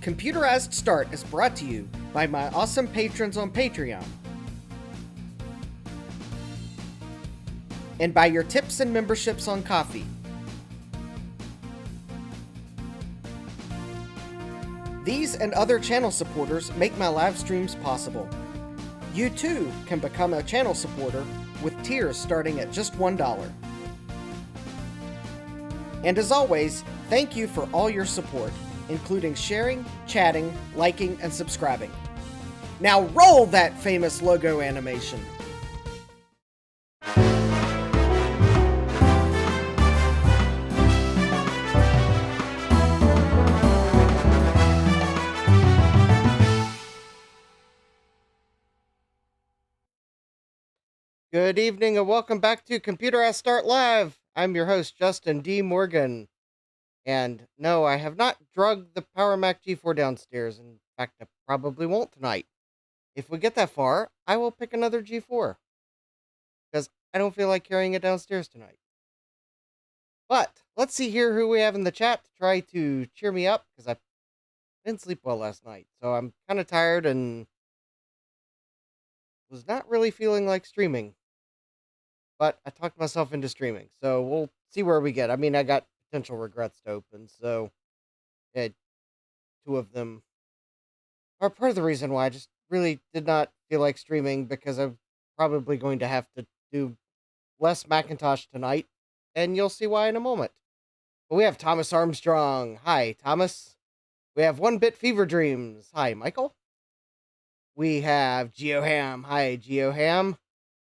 Computerized Start is brought to you by my awesome patrons on Patreon, and by your tips and memberships on Coffee. These and other channel supporters make my live streams possible. You too can become a channel supporter with tiers starting at just $1. And as always, thank you for all your support, including sharing, chatting, liking, and subscribing. Now roll that famous logo animation. Good evening and welcome back to Computerized Start Live. I'm your host, Justin D. Morgan. And no, I have not drugged the Power Mac G4 downstairs. In fact, I probably won't tonight. If we get that far, I will pick another G4. Because I don't feel like carrying it downstairs tonight. But let's see here who we have in the chat to try to cheer me up. Because I didn't sleep well last night. So I'm kind of tired and was not really feeling like streaming. But I talked myself into streaming, so we'll see where we get. I mean, I got potential regrets to open, so two of them are part of the reason why I just really did not feel like streaming, because I'm probably going to have to do less Macintosh tonight, and you'll see why in a moment. But we have Thomas Armstrong. Hi, Thomas. We have 1-Bit Fever Dreams. Hi, Michael. We have GeoHam. Hi, GeoHam.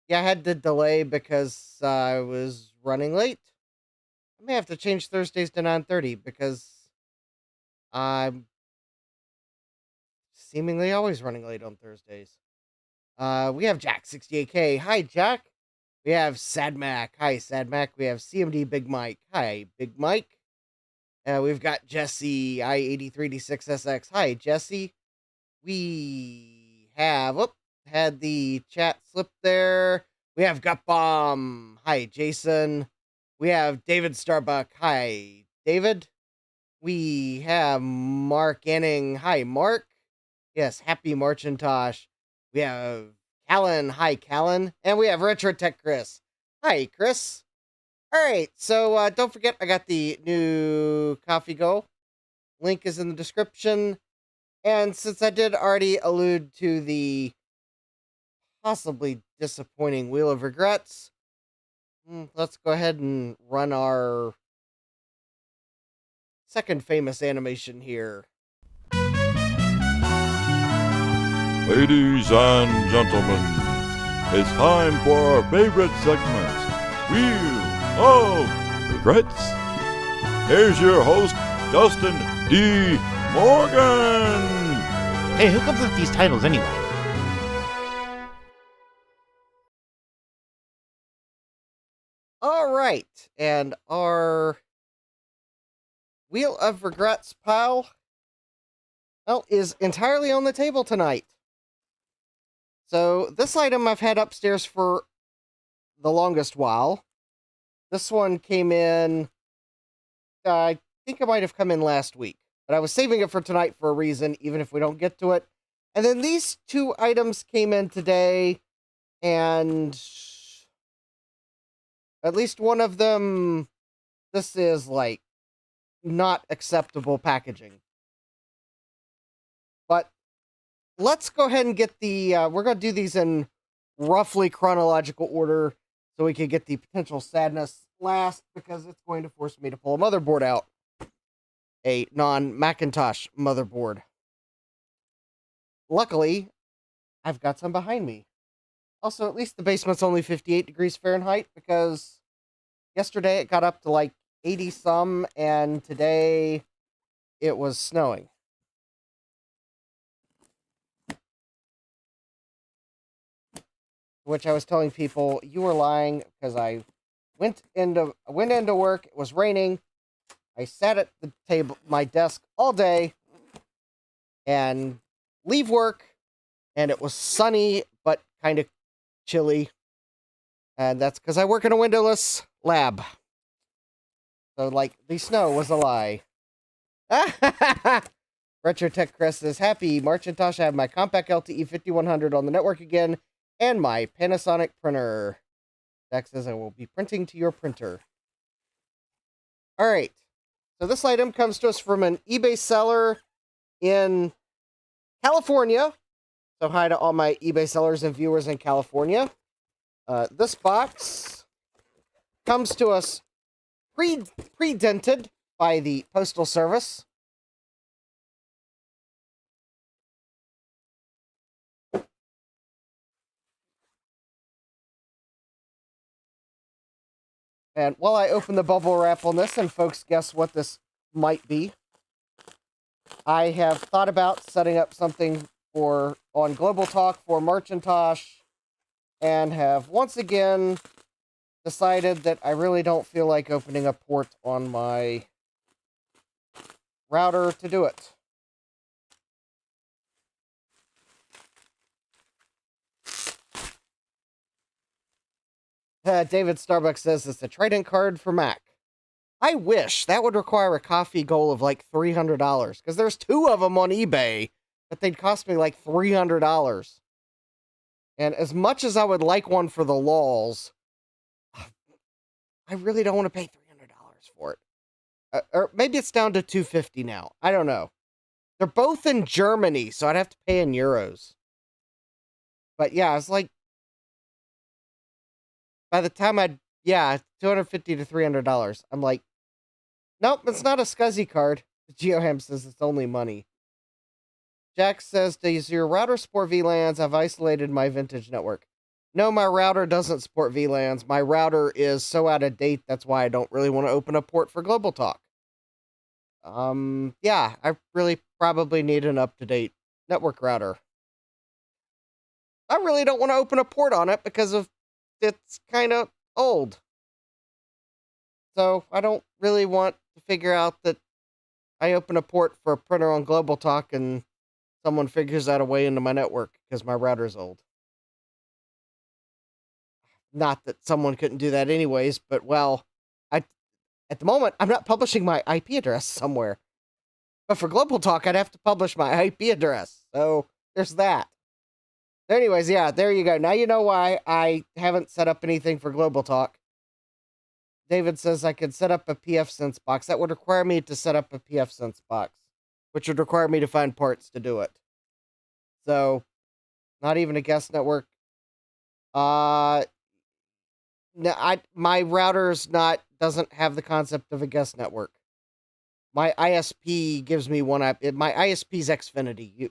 Yeah, I had to delay because I was running late. I may have to change Thursdays to 9:30 because I'm seemingly always running late on Thursdays. We have Jack68K. Hi, Jack. We have SadMac. Hi, SadMac. We have CMD Big Mike. Hi, Big Mike. We've got Jesse I83D6SX. Hi, Jesse. We have... had the chat slip there. We have Gutbomb. Hi, Jason. We have David Starbuck. Hi, David. We have Mark Inning. Hi, Mark. Yes, happy Marchintosh. We have Callan. Hi, Callan. And we have RetroTech Chris. Hi, Chris. All right, so don't forget, I got the new Coffee Go. Link is in the description. And since I did already allude to the possibly disappointing Wheel of Regrets, let's go ahead and run our second famous animation here. Ladies and gentlemen, it's time for our favorite segment, Wheel of Regrets. Here's your host, Justin D. Morgan. Hey, who comes up with these titles anyway? All right, and our Wheel of Regrets pile, well, is entirely on the table tonight. So this item I've had upstairs for the longest while. This one came in, I think it might have come in last week, but I was saving it for tonight for a reason, even if we don't get to it. And then these two items came in today, and at least one of them, this is, like, not acceptable packaging. But let's go ahead and get the, we're going to do these in roughly chronological order so we can get the potential sadness last, because it's going to force me to pull a motherboard out. A non-Macintosh motherboard. Luckily, I've got some behind me. Also, at least the basement's only 58 degrees Fahrenheit, because yesterday it got up to like 80 some, and today it was snowing. Which I was telling people, you were lying, because I went into work, it was raining, I sat at the table, my desk all day, and leave work, and it was sunny, but kind of chilly. And that's because I work in a windowless lab. So, like, the snow was a lie. Retro Tech Chris says, happy Marcintosh, I have my Compaq LTE 5100 on the network again, and my Panasonic printer. Jack says, I will be printing to your printer. All right. So this item comes to us from an eBay seller in California. So hi to all my eBay sellers and viewers in California. This box comes to us pre-dented by the Postal Service. And while I open the bubble wrap on this and folks guess what this might be, I have thought about setting up something on Global Talk for Marcintosh, and have once again decided that I really don't feel like opening a port on my router to do it. David Starbucks says it's a Trident card for Mac. I wish. That would require a coffee goal of like $300, because there's 2 of them on eBay, but they'd cost me like $300. And as much as I would like one for the lols, I really don't want to pay $300 for it. Or maybe it's down to $250 now. I don't know. They're both in Germany, so I'd have to pay in euros. But yeah, it's like, by the time $250 to $300. I'm like, nope, it's not a SCSI card. GeoHam says it's only money. Jack says, does your router support VLANs? I've isolated my vintage network. No, my router doesn't support VLANs. My router is so out of date, that's why I don't really want to open a port for Global Talk. Yeah, I really probably need an up-to-date network router. I really don't want to open a port on it because it's kind of old. So I don't really want to figure out that I open a port for a printer on Global Talk and someone figures out a way into my network because my router's old. Not that someone couldn't do that anyways, but well, at the moment, I'm not publishing my IP address somewhere. But for Global Talk, I'd have to publish my IP address. So there's that. Anyways, yeah, there you go. Now you know why I haven't set up anything for Global Talk. David says I could set up a pfSense box. That would require me to set up a pfSense box, which would require me to find parts to do it. So, not even a guest network. No, my router's doesn't have the concept of a guest network. My ISP gives me one app. My ISP's Xfinity. You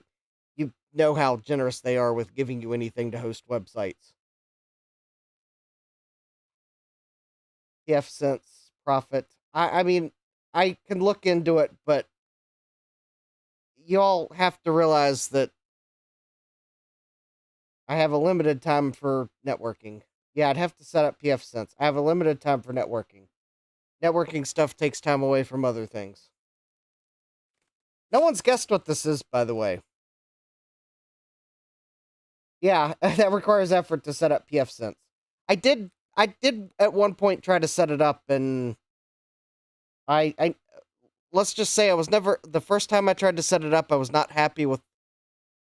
know how generous they are with giving you anything to host websites. pfSense, Profit. I mean, I can look into it, but you all have to realize that I have a limited time for networking. Yeah, I'd have to set up pfSense. I have a limited time for networking. Networking stuff takes time away from other things. No one's guessed what this is, by the way. Yeah, that requires effort to set up pfSense. I did at one point try to set it up, and I let's just say I was never, the first time I tried to set it up, I was not happy with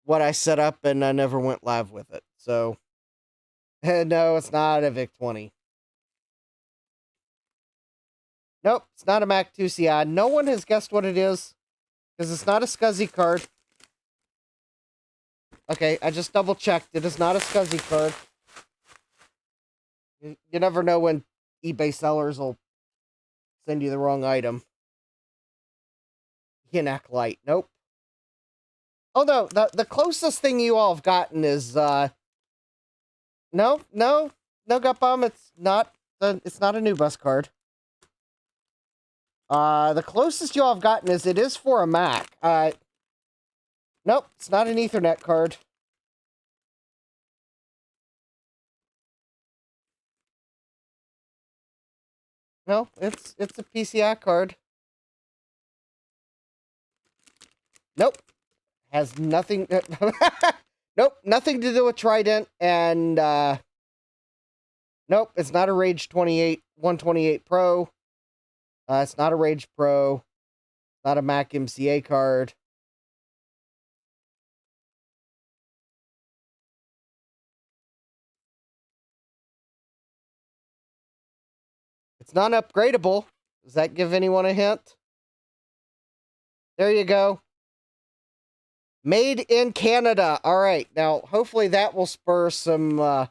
what I set up, and I never went live with it. So, no, it's not a VIC-20. Nope, it's not a Mac 2CI. No one has guessed what it is, because it's not a SCSI card. Okay, I just double-checked. It is not a SCSI card. You never know when eBay sellers will send you the wrong item. Hinac Light. Nope. Oh, no. The closest thing you all have gotten is, no, Gutbomb. It's not a new bus card. The closest you all have gotten is it is for a Mac. Nope, it's not an Ethernet card. No, it's a PCI card. Nope. Has nothing nope, nothing to do with Trident, and nope, it's not a Rage 128 Pro. It's not a Rage Pro. Not a Mac MCA card. It's non-upgradable. Does that give anyone a hint? There you go. Made in Canada. All right. Now, hopefully that will spur some...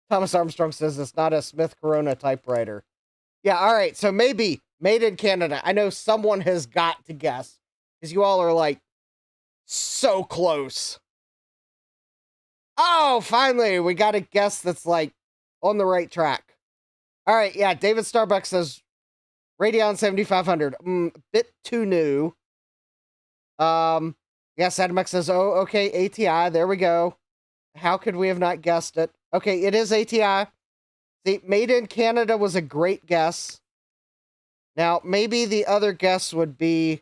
Thomas Armstrong says it's not a Smith Corona typewriter. Yeah, all right. So maybe made in Canada. I know someone has got to guess. Because you all are like so close. Oh, finally. We got a guess that's like on the right track. All right. Yeah, David Starbuck says Radeon 7500. Bit too new. Yeah, Sadmax says, oh, okay, ATI. There we go. How could we have not guessed it? Okay, it is ATI. See, made in Canada was a great guess. Now, maybe the other guess would be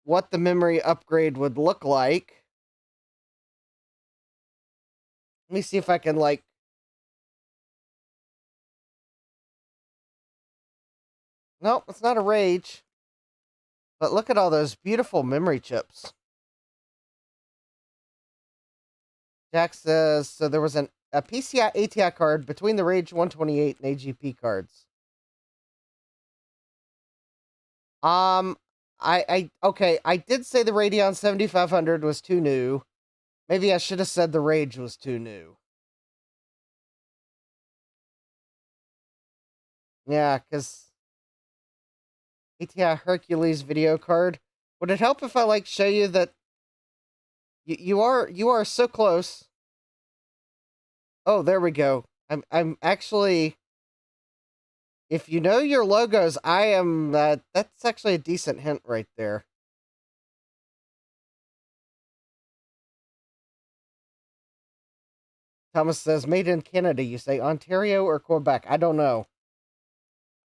what the memory upgrade would look like. Let me see if I can, like... Nope, it's not a Rage. But look at all those beautiful memory chips. Jack says, so there was a PCI ATI card between the Rage 128 and AGP cards. Okay, I did say the Radeon 7500 was too new. Maybe I should have said the Rage was too new. Yeah, because ATI Hercules video card. Would it help if I, like, show you that you are so close? Oh, there we go. I'm actually, if you know your logos, I am, that's actually a decent hint right there. Thomas says, made in Canada. You say Ontario or Quebec? I don't know.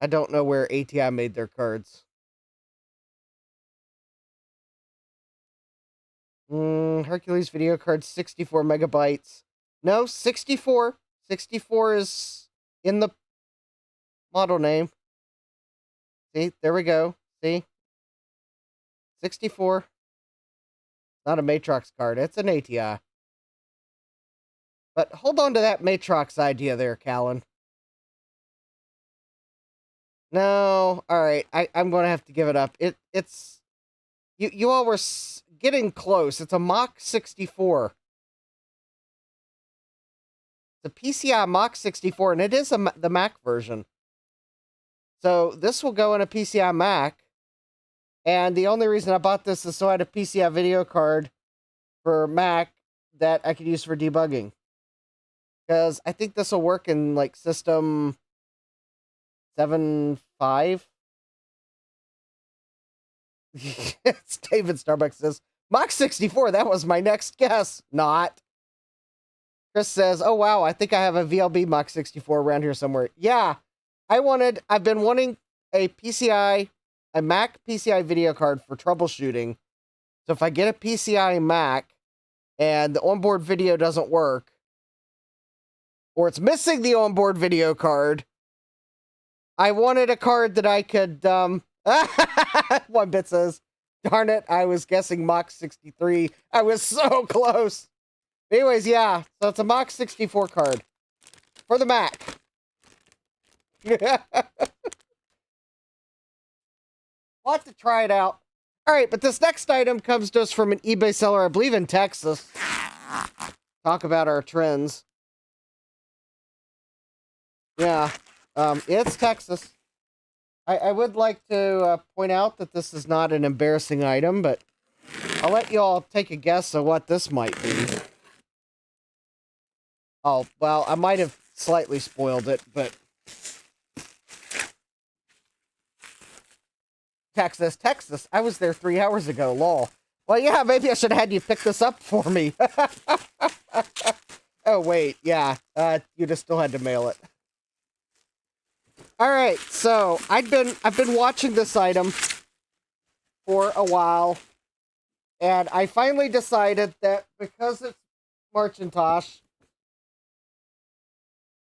I don't know where ATI made their cards. Hercules video card, 64 megabytes. No, 64. 64 is in the model name. See, there we go. See? 64. Not a Matrox card. It's an ATI. But hold on to that Matrox idea there, Callan. No. All right. I'm going to have to give it up. It's... You all were getting close. It's a Mach 64. It's a PCI Mach 64, and it is the Mac version. So this will go in a PCI Mac. And the only reason I bought this is so I had a PCI video card for Mac that I could use for debugging. Because I think this will work in, like, System 7.5. It's David Starbucks says, Mach 64, that was my next guess. Not. Chris says, oh, wow, I think I have a VLB Mach 64 around here somewhere. Yeah, I've been wanting a Mac PCI video card for troubleshooting. So if I get a PCI Mac and the onboard video doesn't work, or it's missing the onboard video card, I wanted a card that I could, 1bit says, darn it, I was guessing Mach 63. I was so close. Anyways, yeah, so it's a Mach 64 card for the Mac. We'll have to try it out. All right, but this next item comes to us from an eBay seller, I believe in Texas. Talk about our trends. Yeah, it's Texas. I would like to point out that this is not an embarrassing item, but I'll let you all take a guess of what this might be. Oh, well, I might have slightly spoiled it, but... Texas. I was there 3 hours ago, lol. Well, yeah, maybe I should have had you pick this up for me. Oh, wait, yeah. You just still had to mail it. All right, so I've been watching this item for a while, and I finally decided that because it's Marcintosh,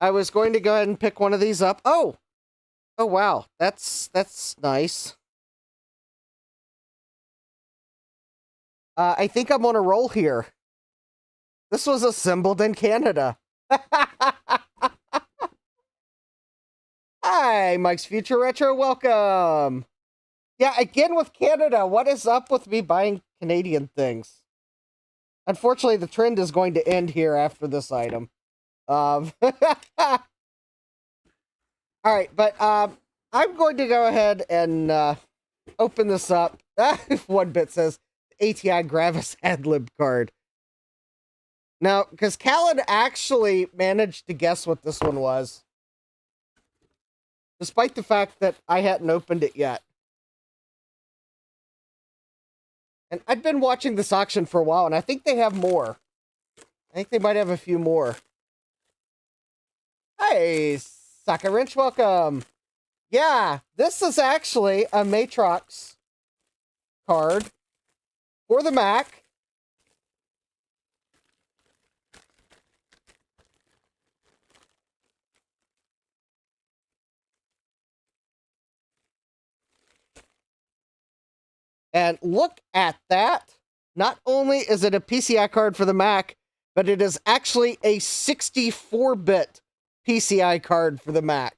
I was going to go ahead and pick one of these up. Oh, wow, that's nice. I think I'm on a roll here. This was assembled in Canada. Hi, Mike's Future Retro. Welcome. Yeah, again with Canada. What is up with me buying Canadian things? Unfortunately, the trend is going to end here after this item. All right, but I'm going to go ahead and open this up. One bit says ATI Gravis ad-lib card. Now, because Callan actually managed to guess what this one was, despite the fact that I hadn't opened it yet. And I'd been watching this auction for a while, and I think they have more. I think they might have a few more. Hey, Saka Wrench, welcome. Yeah, this is actually a Matrox card for the Mac. And look at that. Not only is it a PCI card for the Mac, but it is actually a 64-bit PCI card for the Mac.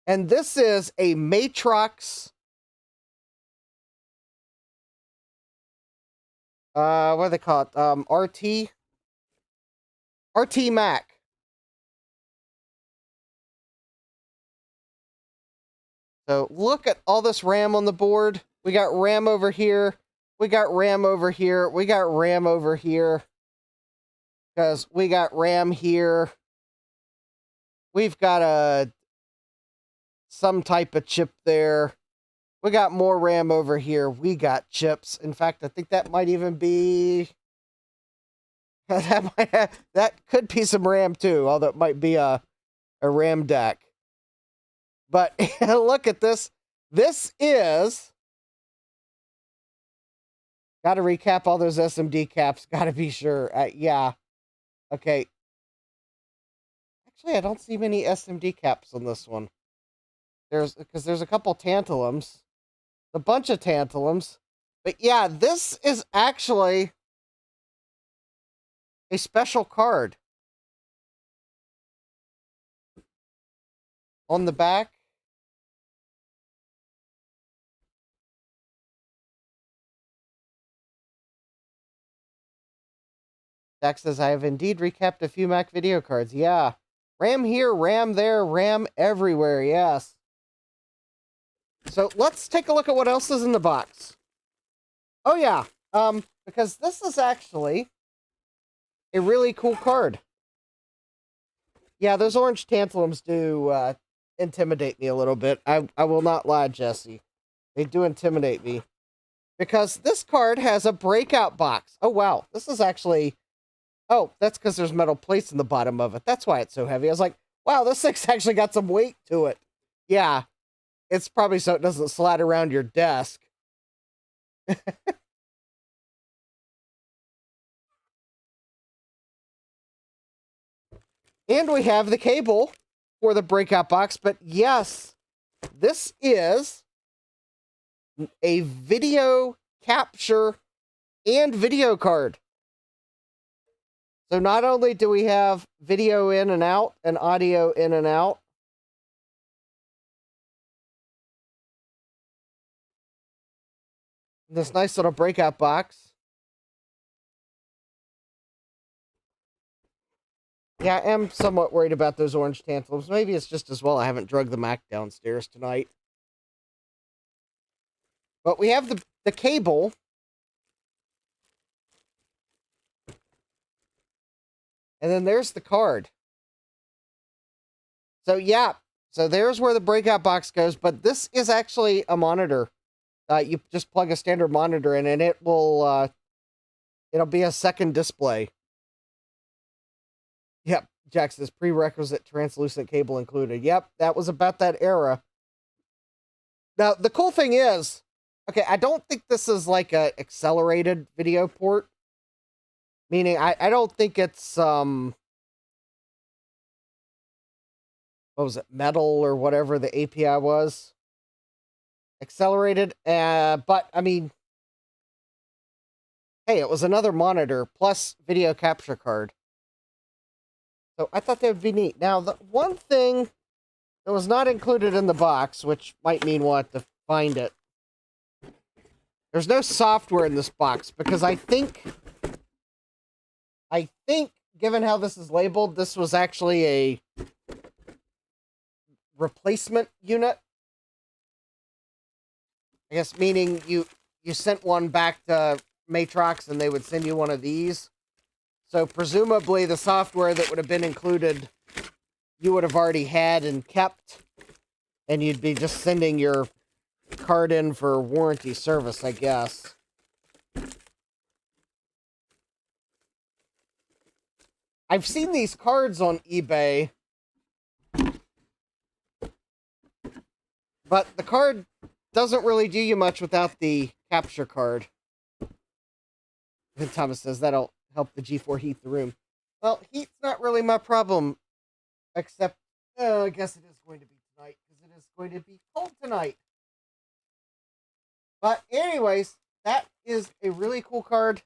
And this is a Matrox. What do they call it? RT Mac. So look at all this RAM on the board. We got RAM over here. We got RAM over here. We got RAM over here. Because we got RAM here. We've got some type of chip there. We got more RAM over here. We got chips. In fact, I think that might even be... that could be some RAM too, although it might be a RAM deck. But look at this. This is... Got to recap all those SMD caps. Got to be sure. Yeah. Okay. Actually, I don't see many SMD caps on this one. Because there's a couple tantalums. A bunch of tantalums. But yeah, this is actually a special card. On the back. Zach says, I have indeed recapped a few Mac video cards. Yeah. RAM here, RAM there, RAM everywhere. Yes. So let's take a look at what else is in the box. Oh, yeah. Because this is actually a really cool card. Yeah, those orange tantalums do intimidate me a little bit. I will not lie, Jesse. They do intimidate me. Because this card has a breakout box. Oh, wow. This is actually... Oh, that's because there's metal plates in the bottom of it. That's why it's so heavy. I was like, wow, this thing's actually got some weight to it. Yeah. It's probably so it doesn't slide around your desk. And we have the cable for the breakout box. But yes, this is a video capture and video card. So not only do we have video in and out and audio in and out, this nice little breakout box. Yeah, I am somewhat worried about those orange tantalums. Maybe it's just as well I haven't drugged the Mac downstairs tonight. But we have the cable. And then there's the card. So yeah, so there's where the breakout box goes. But this is actually a monitor. You just plug a standard monitor in and it will, it'll be a second display. Yep, Jack says prerequisite translucent cable included. Yep, that was about that era. Now, the cool thing is, okay, I don't think this is like a accelerated video port. Meaning, I don't think it's, what was it, metal or whatever the API was. Accelerated, but, I mean, hey, it was another monitor plus video capture card. So I thought that would be neat. Now, the one thing It was not included in the box, which might mean we'll have to find it. There's no software in this box because I think, given how this is labeled, this was actually a replacement unit. I guess meaning you sent one back to Matrox and they would send you one of these. So presumably the software that would have been included, you would have already had and kept, and you'd be just sending your card in for warranty service, I guess. I've seen these cards on eBay, but the card doesn't really do you much without the capture card. And Thomas says that'll help the G4 heat the room. Well, heat's not really my problem, except, I guess it is going to be tonight, because it is going to be cold tonight. But anyways, that is a really cool card.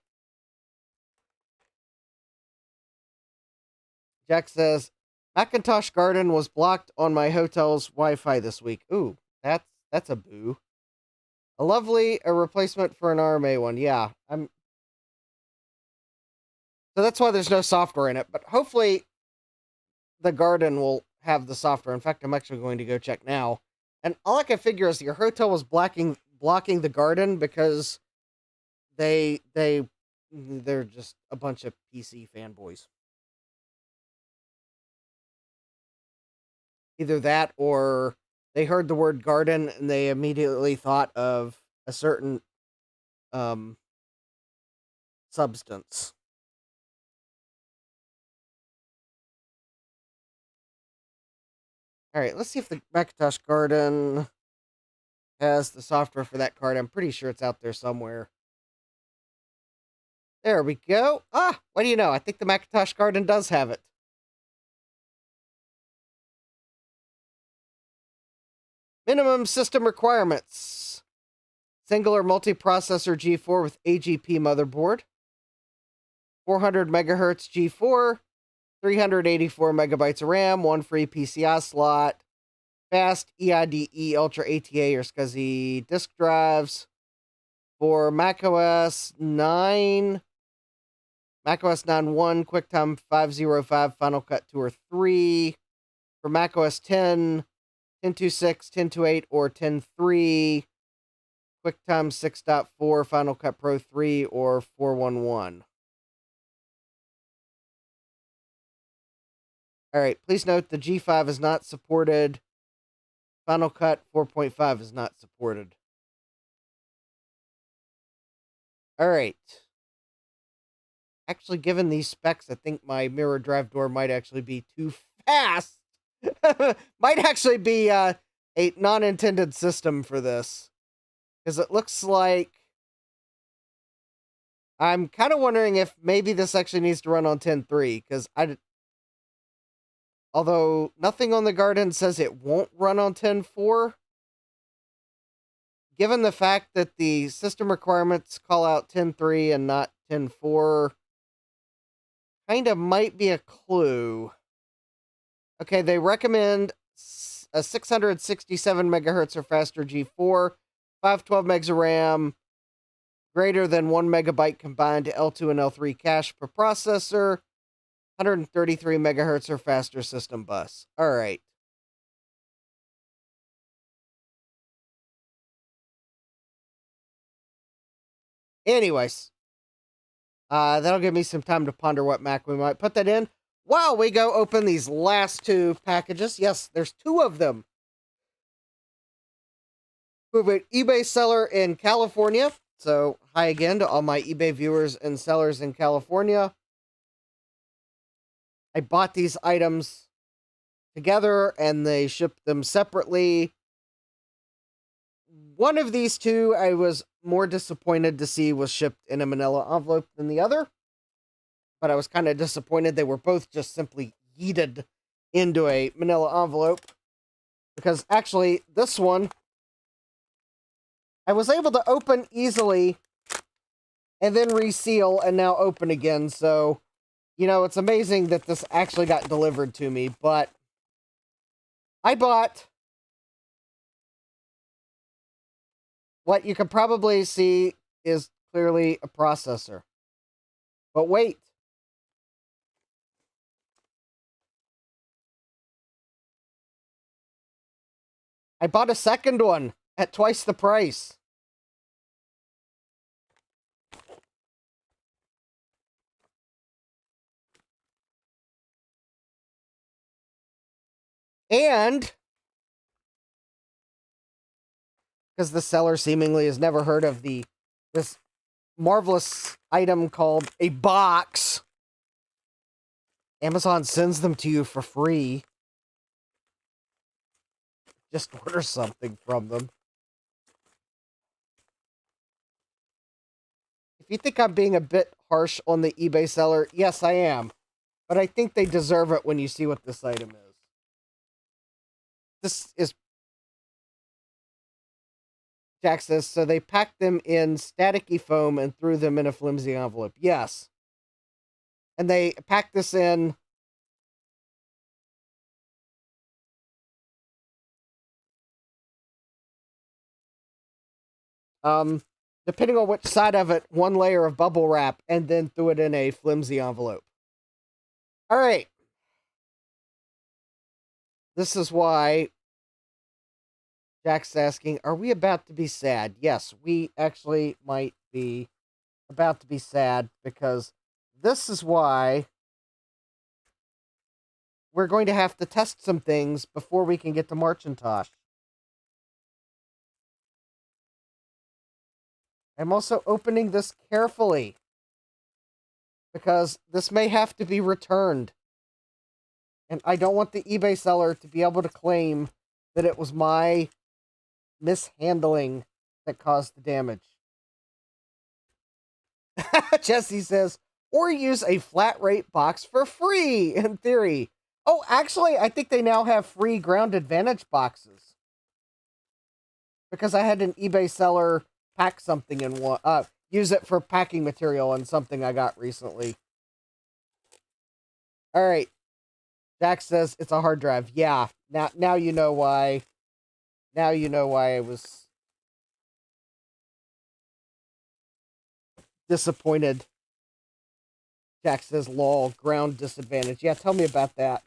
Jack says, Macintosh Garden was blocked on my hotel's Wi-Fi this week. Ooh, that's a boo. A replacement for an RMA one. Yeah, so that's why there's no software in it. But hopefully the Garden will have the software. In fact, I'm actually going to go check now. And all I can figure is your hotel was blocking the Garden because they're just a bunch of PC fanboys. Either that or they heard the word garden and they immediately thought of a certain substance. All right, let's see if the Macintosh Garden has the software for that card. I'm pretty sure it's out there somewhere. There we go. Ah, what do you know? I think the Macintosh Garden does have it. Minimum system requirements. Single or multiprocessor G4 with AGP motherboard. 400 megahertz G4. 384 megabytes of RAM. 1 free PCI slot. Fast EIDE Ultra ATA or SCSI disk drives. For macOS 9. macOS 9.1, QuickTime 5.05, Final Cut 2 or 3. For macOS 10. 10.26, 10.28, or 10.3, QuickTime 6.4, Final Cut Pro 3, or 4.11. Alright, please note the G5 is not supported. Final Cut 4.5 is not supported. Alright. Actually, given these specs, I think my mirror drive door might actually be too fast. Might actually be a non-intended system for this. Because it looks like... I'm kind of wondering if maybe this actually needs to run on 10.3. Because although nothing on the Garden says it won't run on 10.4. Given the fact that the system requirements call out 10.3 and not 10.4. Kind of might be a clue. Okay, they recommend a 667 megahertz or faster G4, 512 megs of RAM, greater than 1 megabyte combined L2 and L3 cache per processor, 133 megahertz or faster system bus. All right. Anyways, that'll give me some time to ponder what Mac we might put that in. While we go open these last two packages. Yes, there's two of them. We have an eBay seller in California. So, hi again to all my eBay viewers and sellers in California. I bought these items together and they shipped them separately. One of these two I was more disappointed to see was shipped in a manila envelope than the other. But I was kind of disappointed they were both just simply yeeted into a manila envelope. Because actually, this one, I was able to open easily and then reseal and now open again. So, you know, it's amazing that this actually got delivered to me. But I bought what you can probably see is clearly a processor. But wait. I bought a second one at twice the price. And because the seller seemingly has never heard of this marvelous item called a box, Amazon sends them to you for free. Just order something from them. If you think I'm being a bit harsh on the eBay seller, yes, I am. But I think they deserve it when you see what this item is. This is... Jack says, so they packed them in staticky foam and threw them in a flimsy envelope. Yes. And they packed this in... depending on which side of it, one layer of bubble wrap, and then threw it in a flimsy envelope. All right. This is why Jack's asking, are we about to be sad? Yes, we actually might be about to be sad, because this is why we're going to have to test some things before we can get to Marchintosh. I'm also opening this carefully, because this may have to be returned. And I don't want the eBay seller to be able to claim that it was my mishandling that caused the damage. Jesse says, or use a flat rate box for free, in theory. Oh, actually, I think they now have free Ground Advantage boxes. Because I had an eBay seller pack something in one, use it for packing material on something I got recently. All right. Jack says it's a hard drive. Yeah. Now you know why. Now you know why I was disappointed. Jack says, lol, ground disadvantage. Yeah, tell me about that.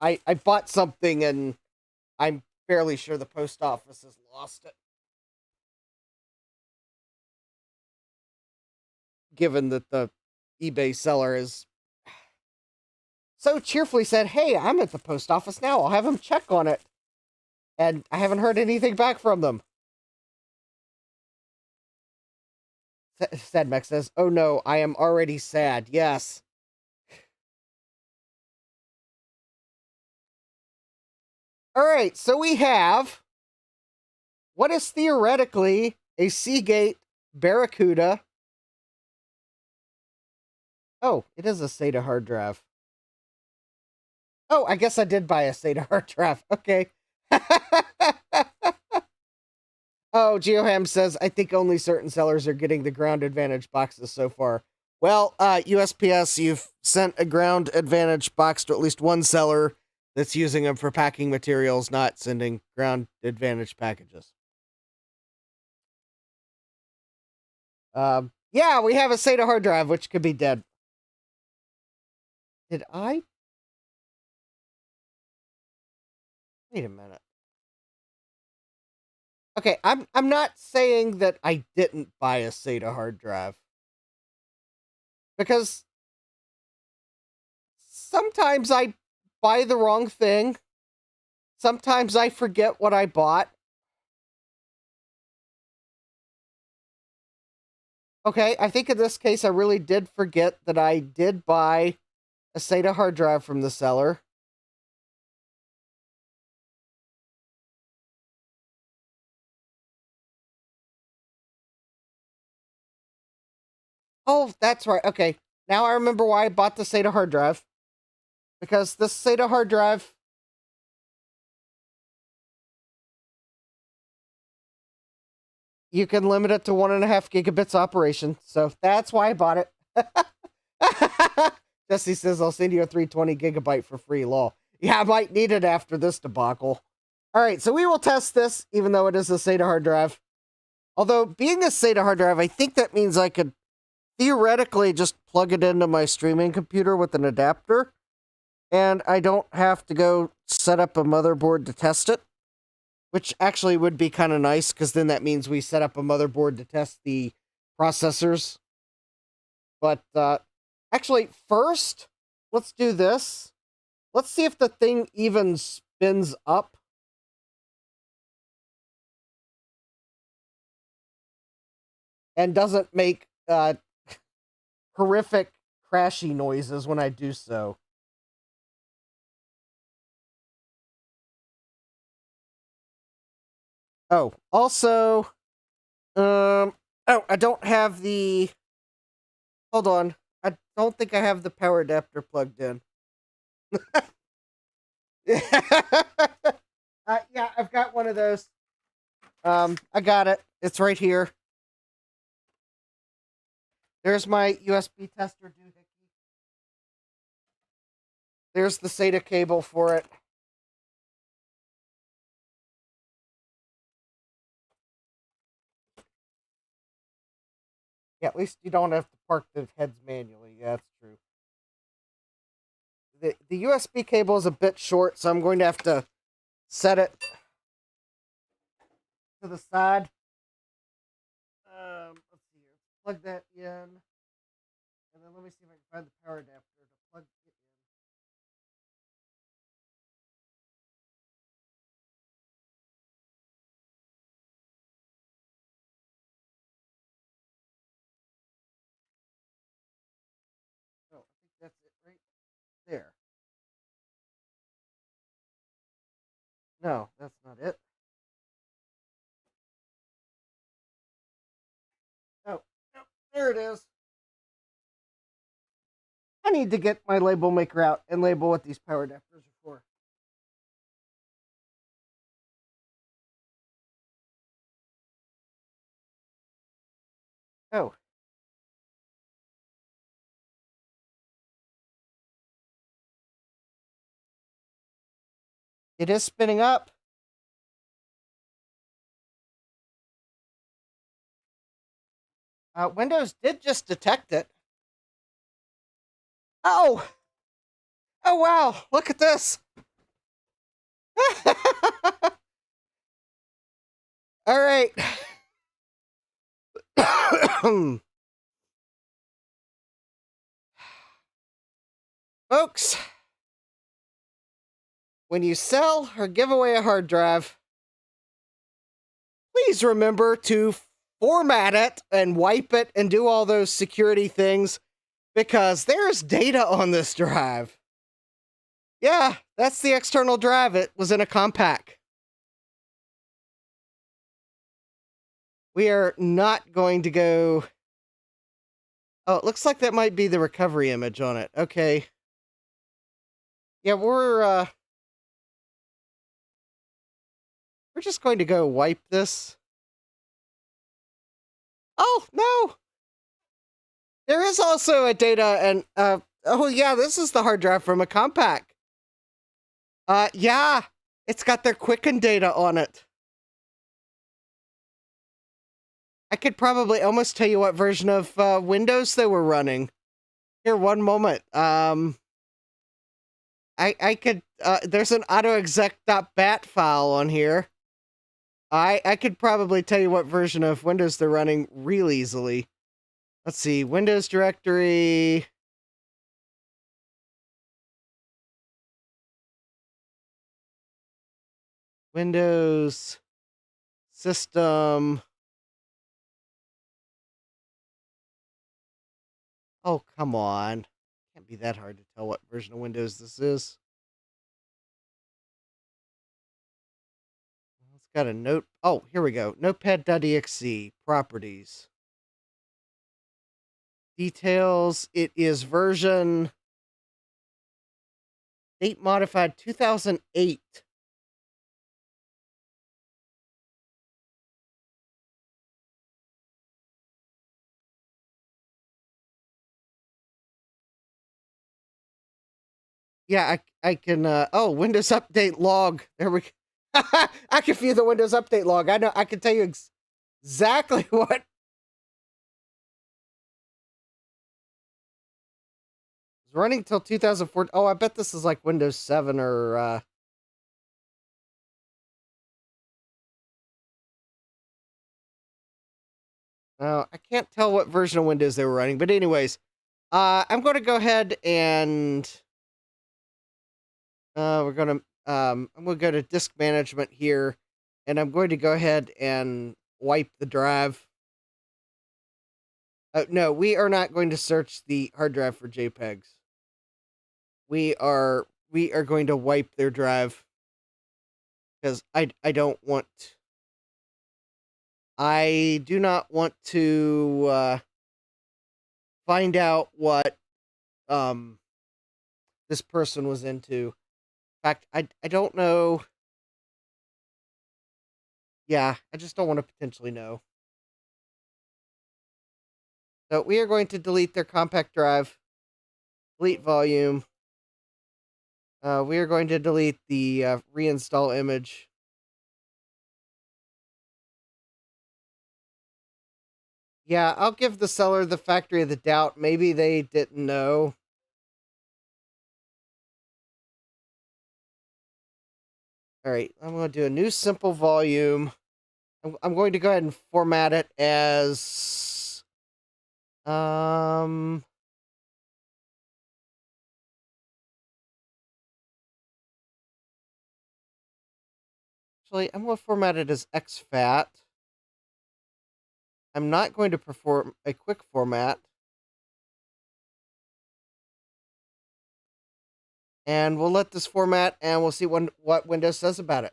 I bought something and I'm fairly sure the post office has lost it. Given that the eBay seller is so cheerfully said, hey, I'm at the post office now. I'll have them check on it. And I haven't heard anything back from them. Sadmax says, oh no, I am already sad. Yes. All right, so we have what is theoretically a Seagate Barracuda. Oh, it is a SATA hard drive. Oh, I guess I did buy a SATA hard drive. Okay. Oh, GeoHam says, I think only certain sellers are getting the Ground Advantage boxes so far. Well, USPS, you've sent a Ground Advantage box to at least one seller that's using them for packing materials, not sending Ground Advantage packages. Yeah, we have a SATA hard drive, which could be dead. Did I? Wait a minute. Okay, I'm not saying that I didn't buy a SATA hard drive. Because sometimes I buy the wrong thing. Sometimes I forget what I bought. Okay, I think in this case I really did forget that I did buy a SATA hard drive from the seller. Oh, that's right. Okay, now I remember why I bought the SATA hard drive. Because this SATA hard drive... you can limit it to 1.5 gigabits operation. So that's why I bought it. Jesse says, I'll send you a 320 gigabyte for free, lol. Yeah, I might need it after this debacle. All right, so we will test this, even though it is a SATA hard drive. Although, being a SATA hard drive, I think that means I could theoretically just plug it into my streaming computer with an adapter, and I don't have to go set up a motherboard to test it, which actually would be kind of nice, because then that means we set up a motherboard to test the processors. But, actually, first, let's do this. Let's see if the thing even spins up. And doesn't make horrific crashy noises when I do so. Oh, also, oh, I don't have the. Hold on, I don't think I have the power adapter plugged in. Yeah, I've got one of those. I got it. It's right here. There's my USB tester doohickey. There's the SATA cable for it. Yeah, at least you don't have to park the heads manually. Yeah, that's true. The USB cable is a bit short, so I'm going to have to set it to the side. Let's see here. Plug that in. And then let me see if I can find the power adapter to plug it in. Oh, I think that's it right there. No, that's not it. Oh, no, there it is. I need to get my label maker out and label what these power adapters are for. Oh. It is spinning up. Windows did just detect it. Oh! Oh, wow! Look at this! All right. Folks, when you sell or give away a hard drive, please remember to format it and wipe it and do all those security things, because there's data on this drive. Yeah, that's the external drive. It was in a compact. We are not going to go. Oh, it looks like that might be the recovery image on it. Okay. Yeah, we're just going to go wipe this. Oh, no. There is also a data and oh yeah, this is the hard drive from a compact. Yeah, it's got their Quicken data on it. I could probably almost tell you what version of Windows they were running. Here, one moment. I could. There's an autoexec.bat file on here. I could probably tell you what version of Windows they're running real easily. Let's see, Windows directory. Windows system. Oh, come on. Can't be that hard to tell what version of Windows this is. It's got a note. Oh, here we go. Notepad.exe. Properties. Details. It is version date modified 2008. Yeah, I can, oh, Windows Update log. There we go. I can view the Windows Update log. I know, I can tell you exactly what. It's running till 2014. Oh, I bet this is like Windows 7 or, I can't tell what version of Windows they were running. But anyways, I'm going to go ahead and I'm going to go to disk management here, and I'm going to go ahead and wipe the drive. No, we are not going to search the hard drive for JPEGs. We are going to wipe their drive because I don't want. I do not want to find out what this person was into. In fact, I don't know. Yeah, I just don't want to potentially know. So we are going to delete their compact drive, delete volume. We are going to delete the reinstall image. Yeah, I'll give the seller the factory of the doubt. Maybe they didn't know. All right, I'm going to do a new simple volume. I'm going to go ahead and format it as actually, I'm going to format it as exFAT. I'm not going to perform a quick format. And we'll let this format, and we'll see what Windows says about it.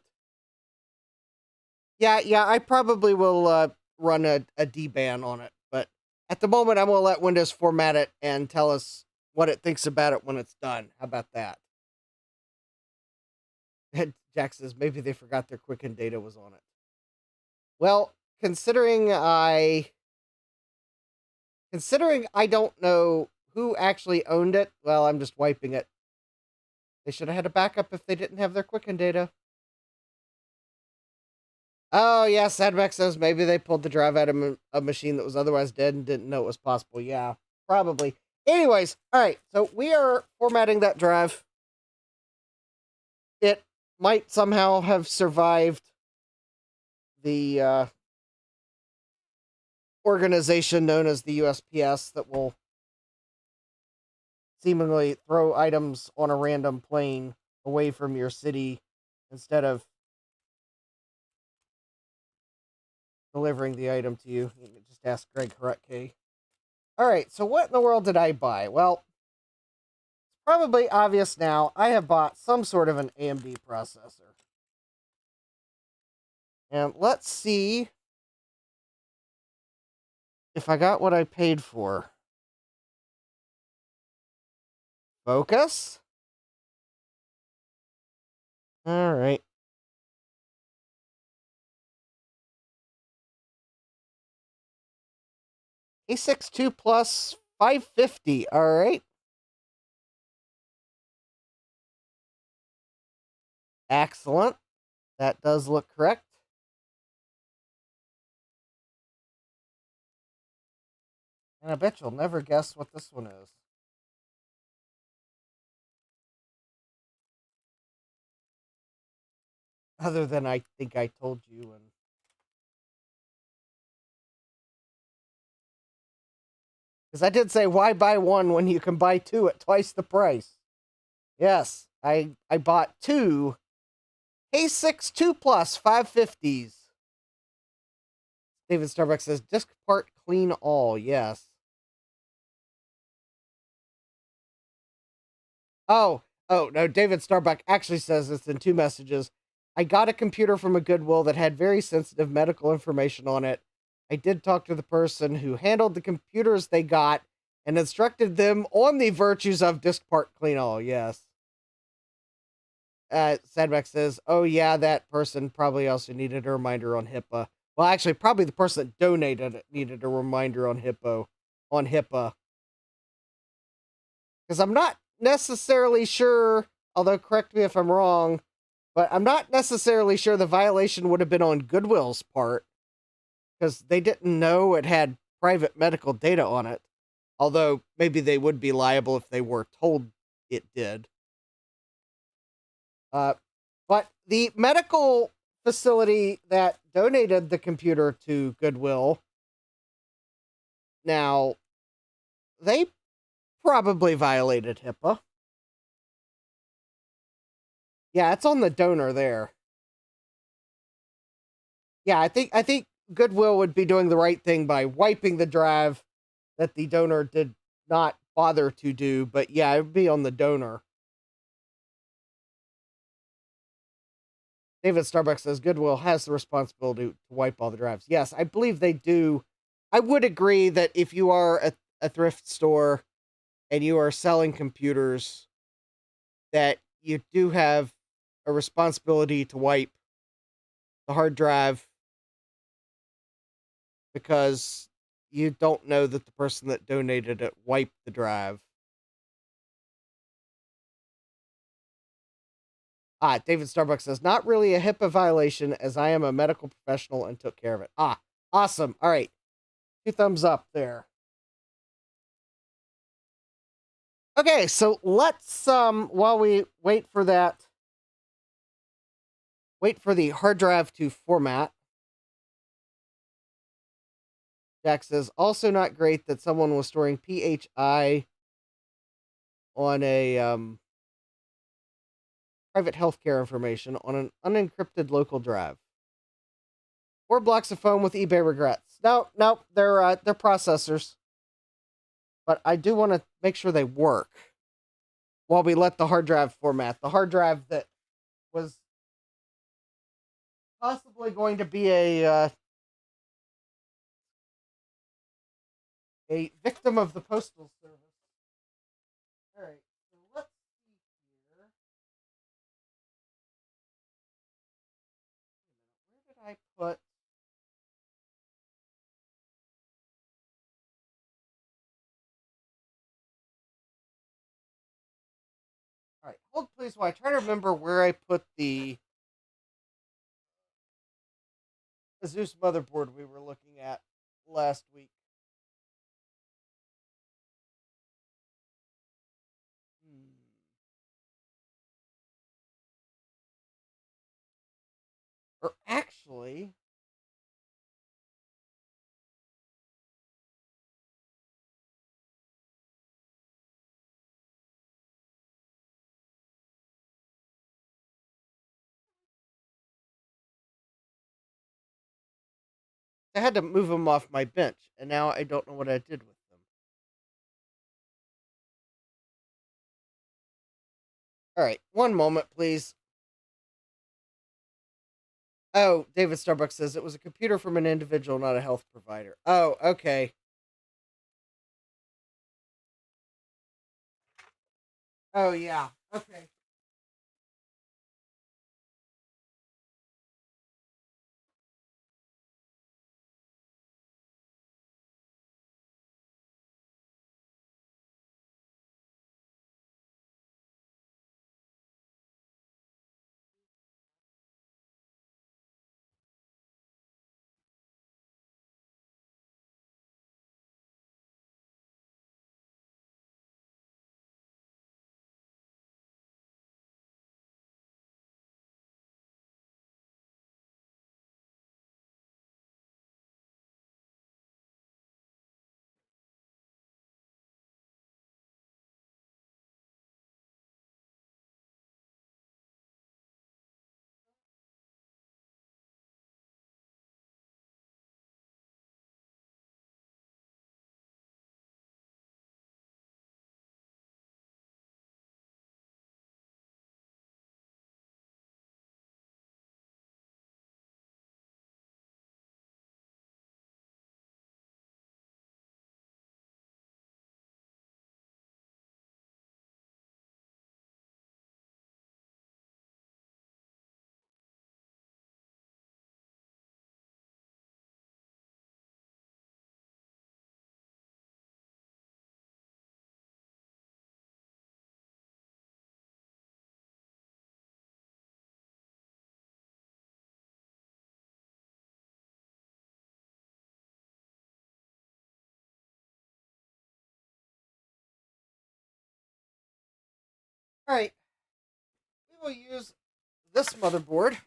Yeah, I probably will run a DBAN on it, but at the moment, I'm going to let Windows format it and tell us what it thinks about it when it's done. How about that? Jack says maybe they forgot their Quicken data was on it. Well, considering I don't know who actually owned it, well, I'm just wiping it. They should have had a backup if they didn't have their Quicken data. Oh, yeah, Sadmax says maybe they pulled the drive out of a machine that was otherwise dead and didn't know it was possible. Yeah, probably. Anyways, all right, so we are formatting that drive. It might somehow have survived the organization known as the USPS that will seemingly throw items on a random plane away from your city instead of delivering the item to you. You can just ask Greg Harutke. All right, so what in the world did I buy? Well, it's probably obvious now. I have bought some sort of an AMD processor. And let's see if I got what I paid for. Focus. All right. A62 plus 550. All right. Excellent. That does look correct. And I bet you'll never guess what this one is. Other than I think I told you. And because I did say, why buy one when you can buy two at twice the price? Yes, I bought two A6 2 Plus 550s. David Starbucks says, disk part clean all. Yes. Oh, no, David Starbuck actually says this in two messages. I got a computer from a Goodwill that had very sensitive medical information on it. I did talk to the person who handled the computers they got and instructed them on the virtues of disk part clean all. Yes. Sadmax says, oh yeah, that person probably also needed a reminder on HIPAA. Well, actually, probably the person that donated it needed a reminder on HIPAA. Because I'm not necessarily sure, although correct me if I'm wrong, but I'm not necessarily sure the violation would have been on Goodwill's part because they didn't know it had private medical data on it. Although maybe they would be liable if they were told it did. Uh, but the medical facility that donated the computer to Goodwill, now, they probably violated HIPAA. Yeah, it's on the donor there. Yeah, I think Goodwill would be doing the right thing by wiping the drive that the donor did not bother to do, but yeah, it would be on the donor. David Starbucks says Goodwill has the responsibility to wipe all the drives. Yes, I believe they do. I would agree that if you are a thrift store and you are selling computers, that you do have a responsibility to wipe the hard drive because you don't know that the person that donated it wiped the drive. David Starbucks says, not really a HIPAA violation as I am a medical professional and took care of it. Awesome. All right. 2 thumbs up there. Okay, so let's while we wait for the hard drive to format. Jack says, also not great that someone was storing PHI on a private healthcare information on an unencrypted local drive. 4 blocks of phone with eBay regrets. No, they're processors. But I do want to make sure they work while we let the hard drive format. The hard drive that was possibly going to be a victim of the postal service. All right, so let's see here. Where did I put? All right, hold please while I try to remember where I put the Zeus motherboard we were looking at last week. Hmm. Or actually, I had to move them off my bench, and now I don't know what I did with them. All right, one moment, please. Oh, David Starbucks says it was a computer from an individual, not a health provider. Oh, okay. Oh, yeah. Okay. Alright, we will use this motherboard. It's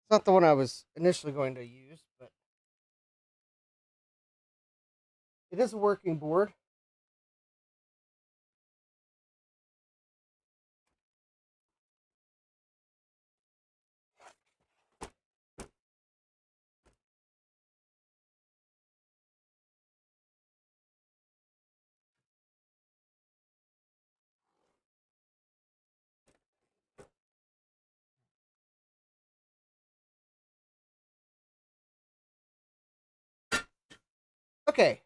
not the one I was initially going to use, but it is a working board. Okay.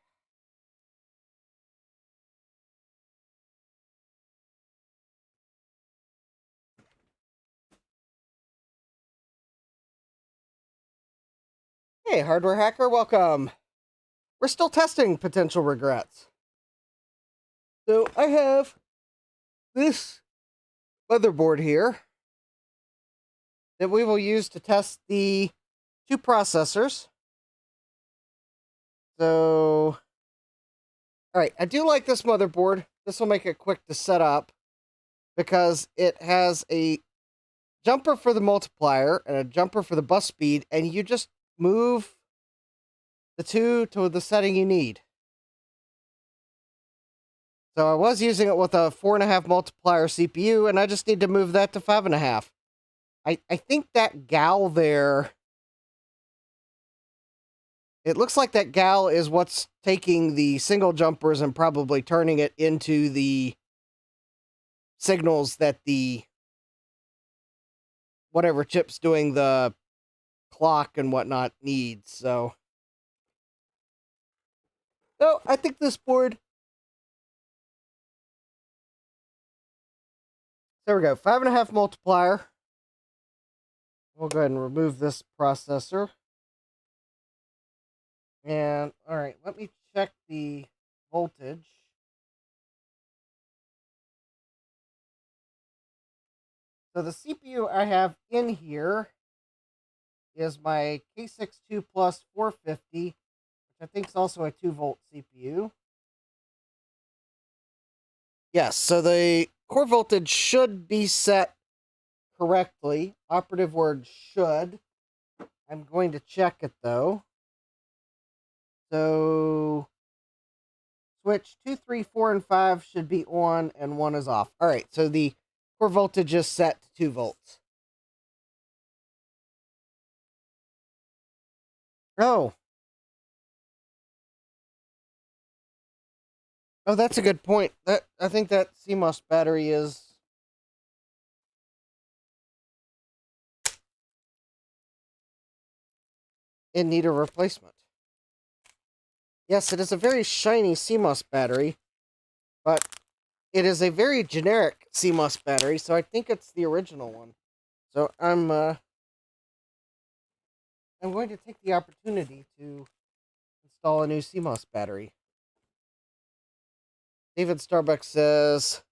Hey, hardware hacker, welcome. We're still testing potential regrets. So I have this motherboard here that we will use to test the two processors. So, all right, I do like this motherboard. This will make it quick to set up because it has a jumper for the multiplier and a jumper for the bus speed, and you just move the two to the setting you need. So I was using it with a 4.5 multiplier CPU, and I just need to move that to 5.5. I think that gal there, it looks like that gal is what's taking the single jumpers and probably turning it into the signals that the whatever chip's doing the clock and whatnot needs. So I think this board, there we go, 5.5 multiplier. We'll go ahead and remove this processor. And, all right, let me check the voltage. So the CPU I have in here is my K62 Plus 450, which I think is also a 2-volt CPU. Yes, so the core voltage should be set correctly. Operative word should. I'm going to check it though. So switch 2, 3, 4, and 5 should be on and 1 is off. All right, so the core voltage is set to 2 volts. Oh. Oh, that's a good point. I think that CMOS battery is in need of replacement. Yes, it is a very shiny CMOS battery, but it is a very generic CMOS battery, so I think it's the original one. So I'm going to take the opportunity to install a new CMOS battery. David Starbucks says,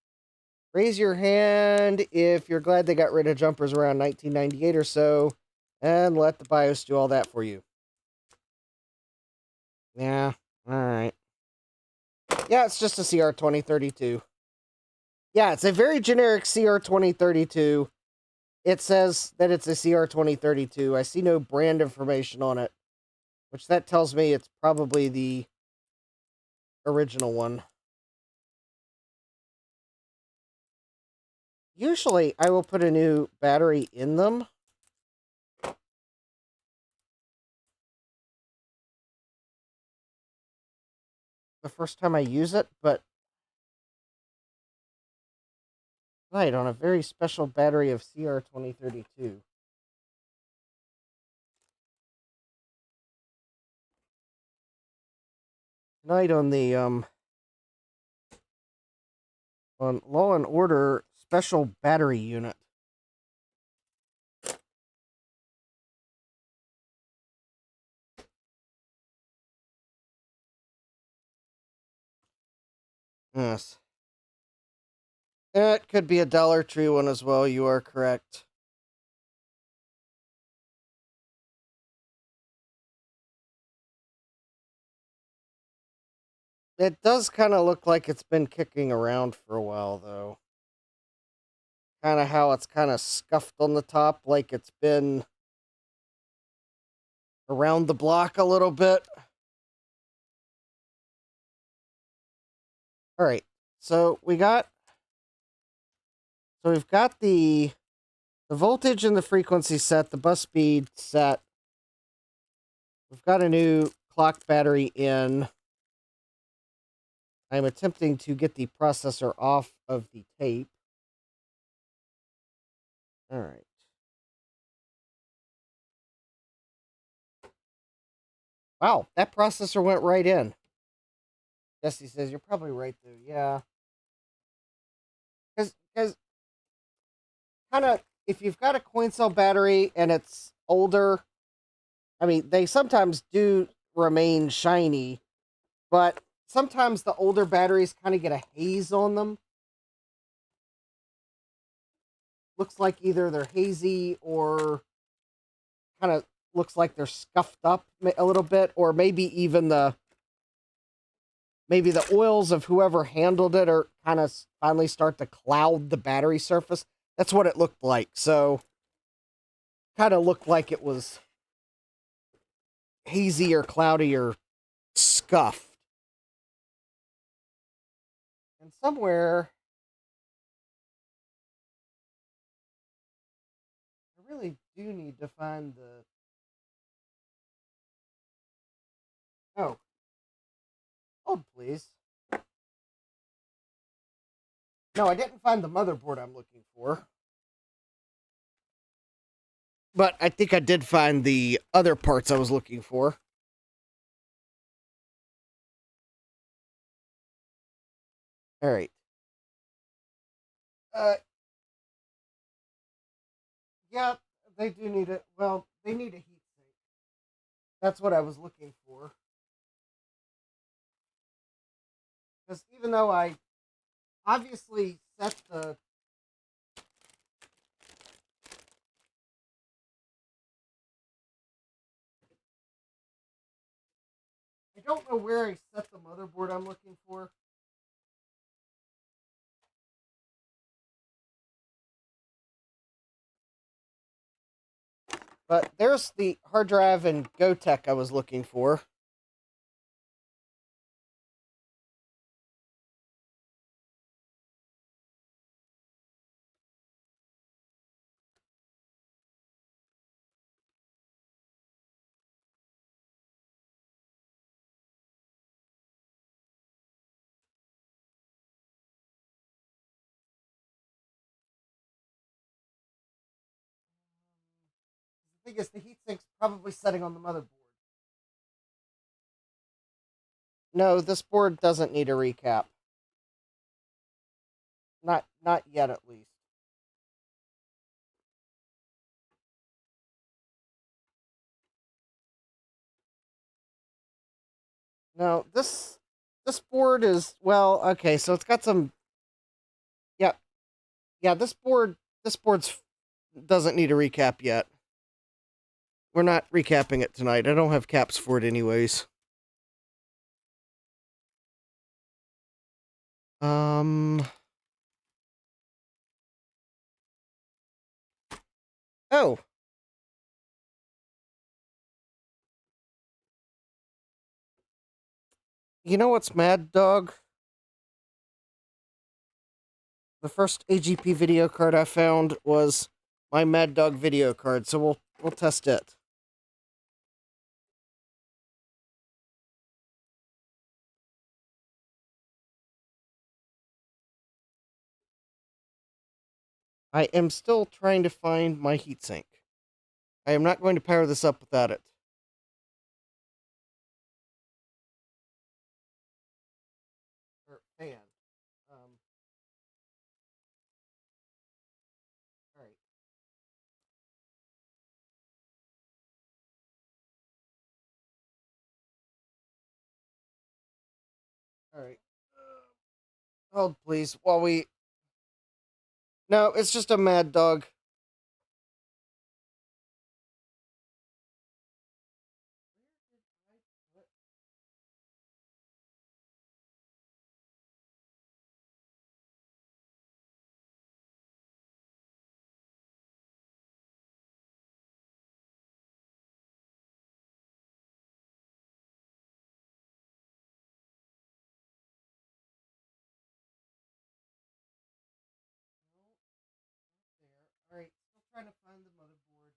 raise your hand if you're glad they got rid of jumpers around 1998 or so, and let the BIOS do all that for you. Yeah, alright. Yeah, it's just a CR2032. Yeah, it's a very generic CR2032. It says that it's a CR2032. I see no brand information on it, which that tells me it's probably the original one. Usually, I will put a new battery in them. The first time I use it, but right, on a very special battery of CR2032. Tonight on the on Law and Order special battery unit. Yes. It could be a Dollar Tree one as well, you are correct. It does kind of look like it's been kicking around for a while, though. kind of how it's kind of scuffed on the top, like it's been around the block a little bit. All right, so we've got the voltage and the frequency set, the bus speed set. We've got a new clock battery in. I'm attempting to get the processor off of the tape. All right. Wow, that processor went right in. Jesse says, you're probably right there. Yeah. Because kind of, if you've got a coin cell battery and it's older, I mean, they sometimes do remain shiny, but sometimes the older batteries kind of get a haze on them. Looks like either they're hazy or kind of looks like they're scuffed up a little bit, or maybe even the oils of whoever handled it are kind of finally start to cloud the battery surface. That's what it looked like. So kind of looked like it was hazy or cloudy or scuffed. And somewhere I really do need to find the... Oh, hold please. No, I didn't find the motherboard I'm looking for. But I think I did find the other parts I was looking for. All right. Uh, yeah, they do need it. Well, they need a heat sink. That's what I was looking for. Because even though I obviously set the... I don't know where I set the motherboard I'm looking for. But there's the hard drive and GoTech I was looking for. The thing is, the heatsink's probably setting on the motherboard. No, this board doesn't need a recap. Not yet, at least. No, this board is, well, okay, so it's got some... Yeah, yeah, this board's doesn't need a recap yet. We're not recapping it tonight. I don't have caps for it anyways. Um Oh, you know what's mad, dog? The first AGP video card I found was my Mad Dog video card, so we'll test it. I am still trying to find my heatsink. I am not going to power this up without it. Or fan. All right. All right. Hold, please, while we... No, it's just a Mad Dog. Alright, still trying to find the motherboard.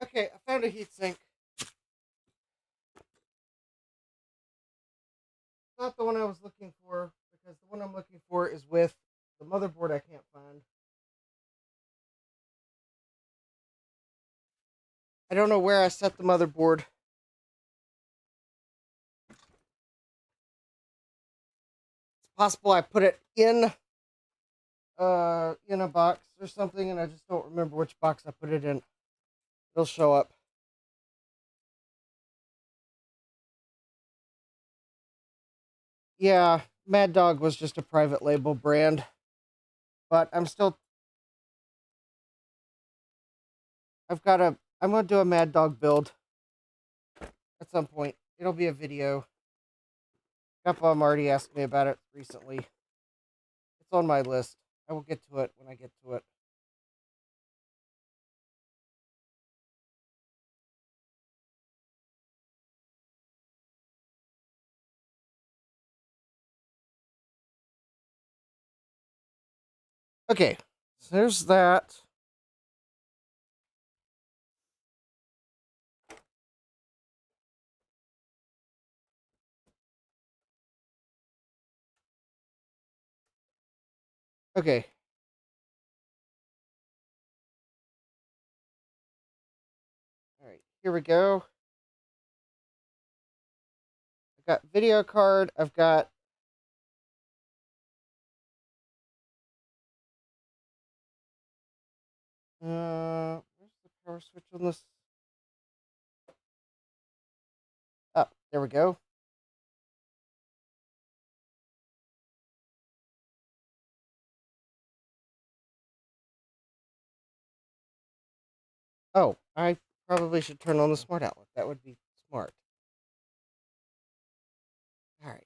Okay, I found a heatsink. Not the one I was looking for, because the one I'm looking for is with the motherboard I can't find. I don't know where I set the motherboard. It's possible I put it in a box or something, and I just don't remember which box I put it in. It'll show up. Yeah, Mad Dog was just a private label brand, but I'm gonna do a Mad Dog build at some point. It'll be a video. A couple of them already asked me about it recently. It's on my list. I will get to it when I get to it. Okay, so there's that. Okay. All right, here we go. I've got video card. I've got Where's the power switch on this? Oh, there we go. Oh, I probably should turn on the smart outlet. That would be smart. All right.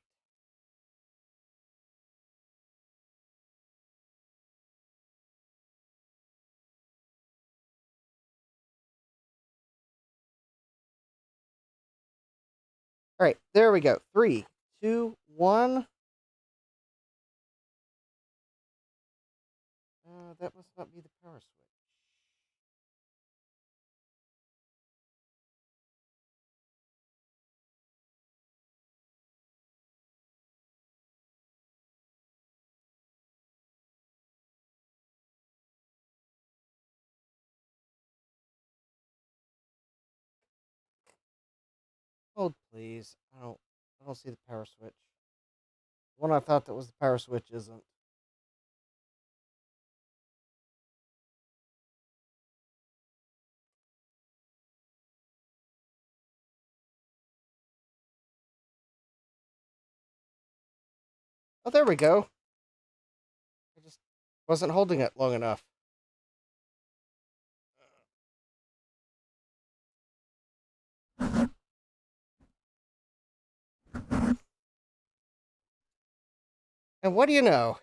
All right, there we go. 3, 2, 1. That must not be the power switch. Hold, please. I don't see the power switch. The one I thought that was the power switch isn't. Oh, there we go. I just wasn't holding it long enough. And what do you know?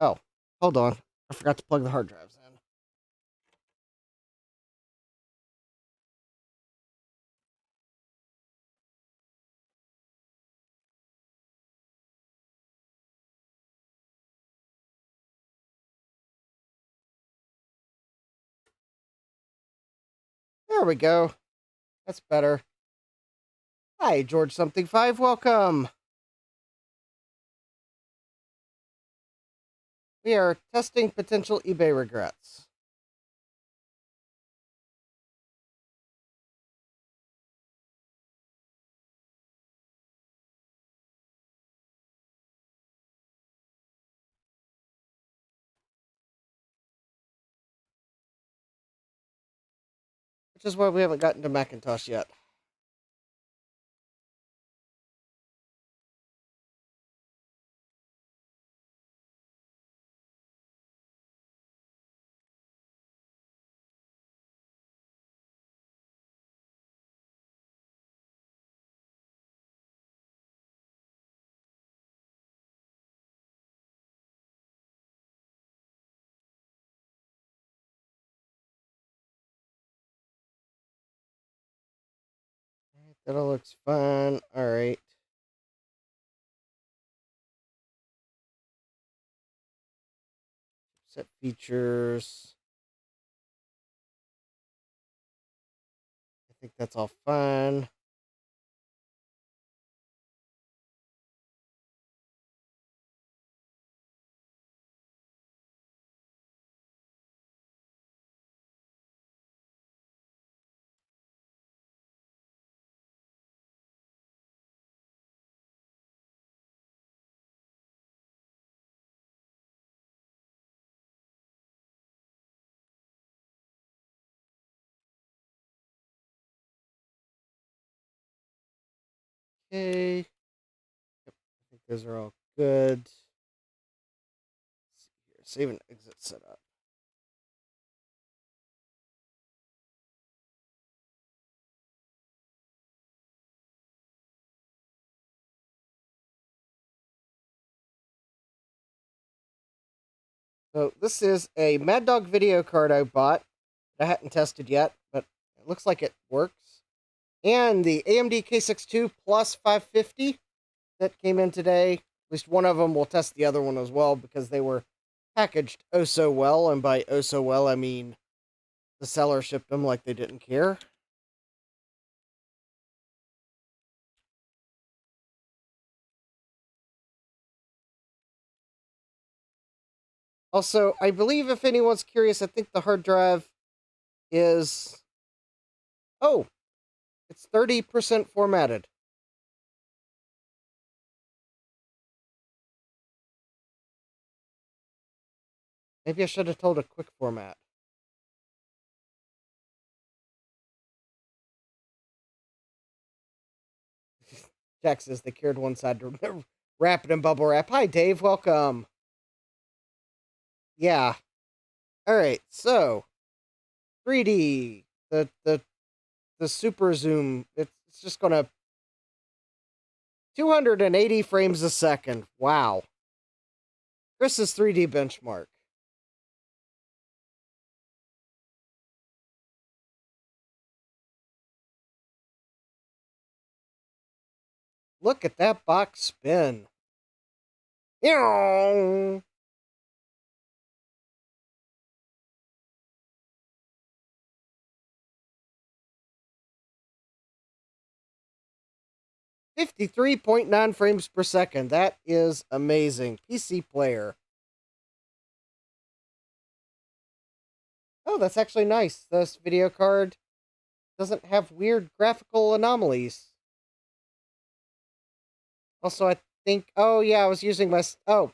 Oh, hold on. I forgot to plug the hard drives in. There we go. That's better. Hi, George something 5. Welcome. We are testing potential eBay regrets. Which is why we haven't gotten to Macintosh yet. That all looks fine. All right. Set features. I think that's all fine. Okay. Yep, I think those are all good. Let's see here. Save and exit setup. So this is a Mad Dog video card I bought. I hadn't tested yet, but it looks like it works. And the AMD K62 Plus 550 that came in today. At least one of them will test the other one as well because they were packaged oh so well. And by oh so well, I mean the seller shipped them like they didn't care. Also, I believe if anyone's curious, I think the hard drive is... Oh, it's 30% formatted. Maybe I should have told a quick format. Jack says they cured one side to wrap it in bubble wrap. Hi, Dave. Welcome. Yeah. All right. So 3D, the super zoom. It's just gonna 280 frames a second. Wow. Chris's 3D benchmark. Look at that box spin. Ew. $53.9 frames per second. That is amazing. PC player. Oh, that's actually nice. This video card doesn't have weird graphical anomalies. Also, I think... Oh, yeah, I was using my... Oh,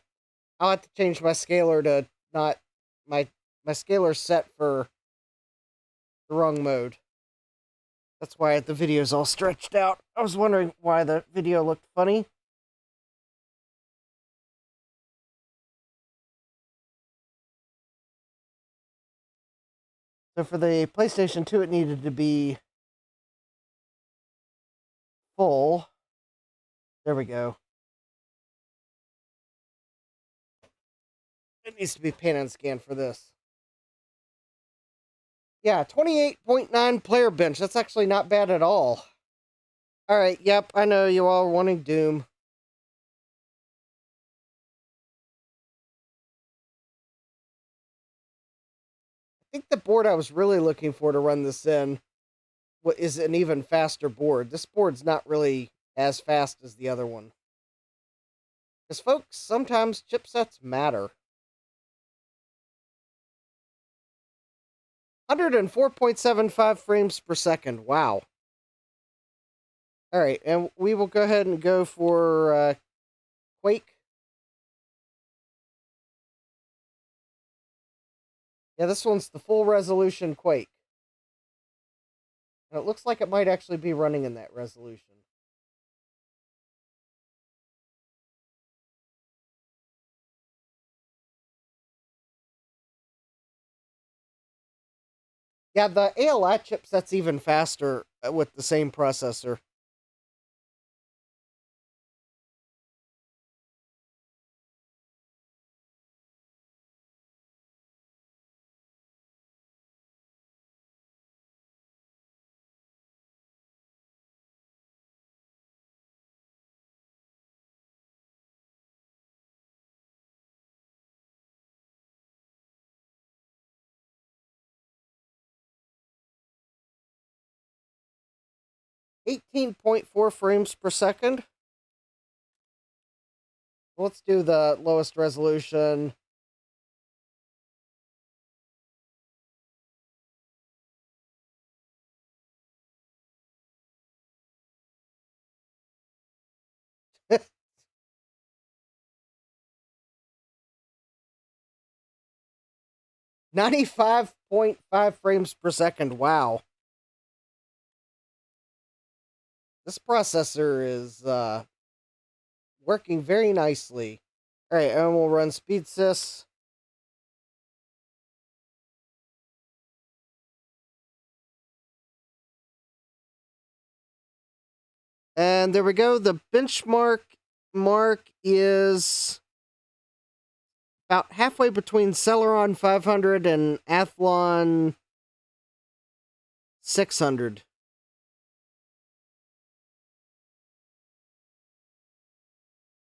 I'll have to change my scaler to not... My scaler's set for the wrong mode. That's why the video's all stretched out. I was wondering why the video looked funny. So for the PlayStation 2, it needed to be full. There we go. It needs to be pan and scan for this. Yeah, 28.9 player bench. That's actually not bad at all. Alright, yep, I know you all are wanting Doom. I think the board I was really looking for to run this in is an even faster board. This board's not really as fast as the other one. Because, folks, sometimes chipsets matter. 104.75 frames per second. Wow. Alright, and we will go ahead and go for Quake. Yeah, this one's the full resolution Quake. And it looks like it might actually be running in that resolution. Yeah, the ALI chipset's even faster with the same processor. $18.4 frames per second. Let's do the lowest resolution. $95.5 frames per second. Wow. This processor is working very nicely. Alright, and we'll run speed sys. And there we go. The benchmark mark is about halfway between Celeron 500 and Athlon 600.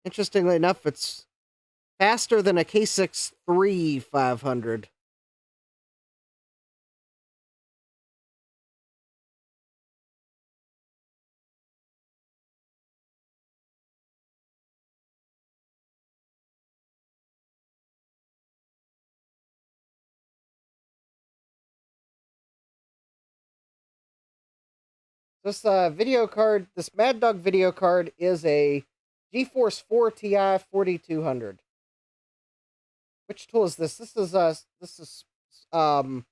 Interestingly enough, it's faster than a K6 III 500. This video card, this Mad Dog video card is a GeForce 4 Ti 4200, Which tool is this? This is um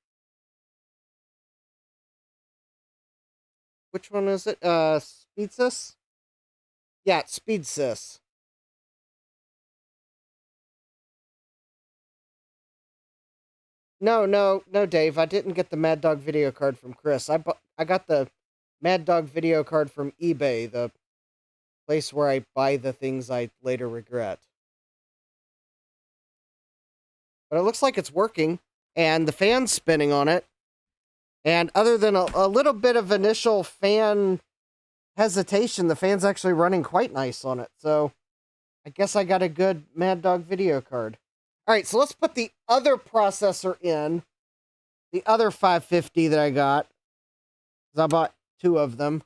which one is it? SpeedSys? Yeah, it's SpeedSys. No, Dave. I didn't get the Mad Dog video card from Chris. I got the Mad Dog video card from eBay, the place where I buy the things I later regret. But it looks like it's working, and the fan's spinning on it. And other than a little bit of initial fan hesitation, the fan's actually running quite nice on it. So I guess I got a good Mad Dog video card. All right, so let's put the other processor in, the other 550 that I got, because I bought two of them.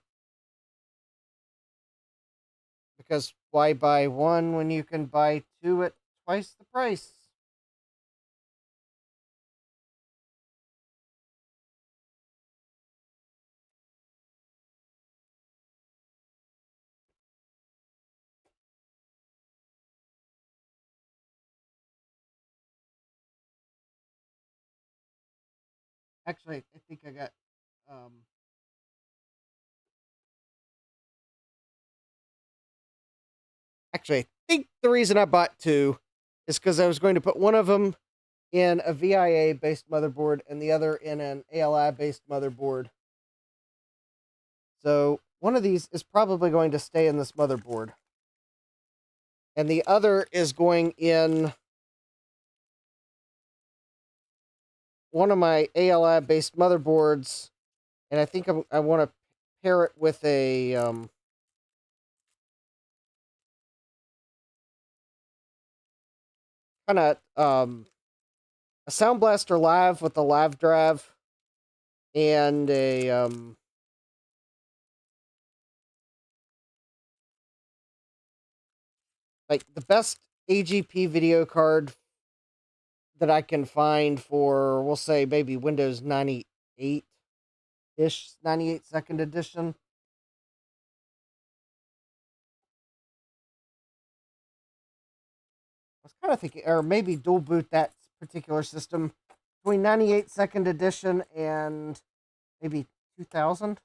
Because why buy one when you can buy two at twice the price? Actually, I think I got actually, I think the reason I bought two is because I was going to put one of them in a VIA based motherboard and the other in an ALI based motherboard. So one of these is probably going to stay in this motherboard. And the other is going in one of my ALI based motherboards. And I think I want to pair it with a kind of a Sound Blaster Live with a live drive and a like the best AGP video card that I can find for, we'll say, maybe Windows 98 ish, 98 second edition. I was kind of thinking, or maybe dual boot that particular system between 98 second edition and maybe 2000.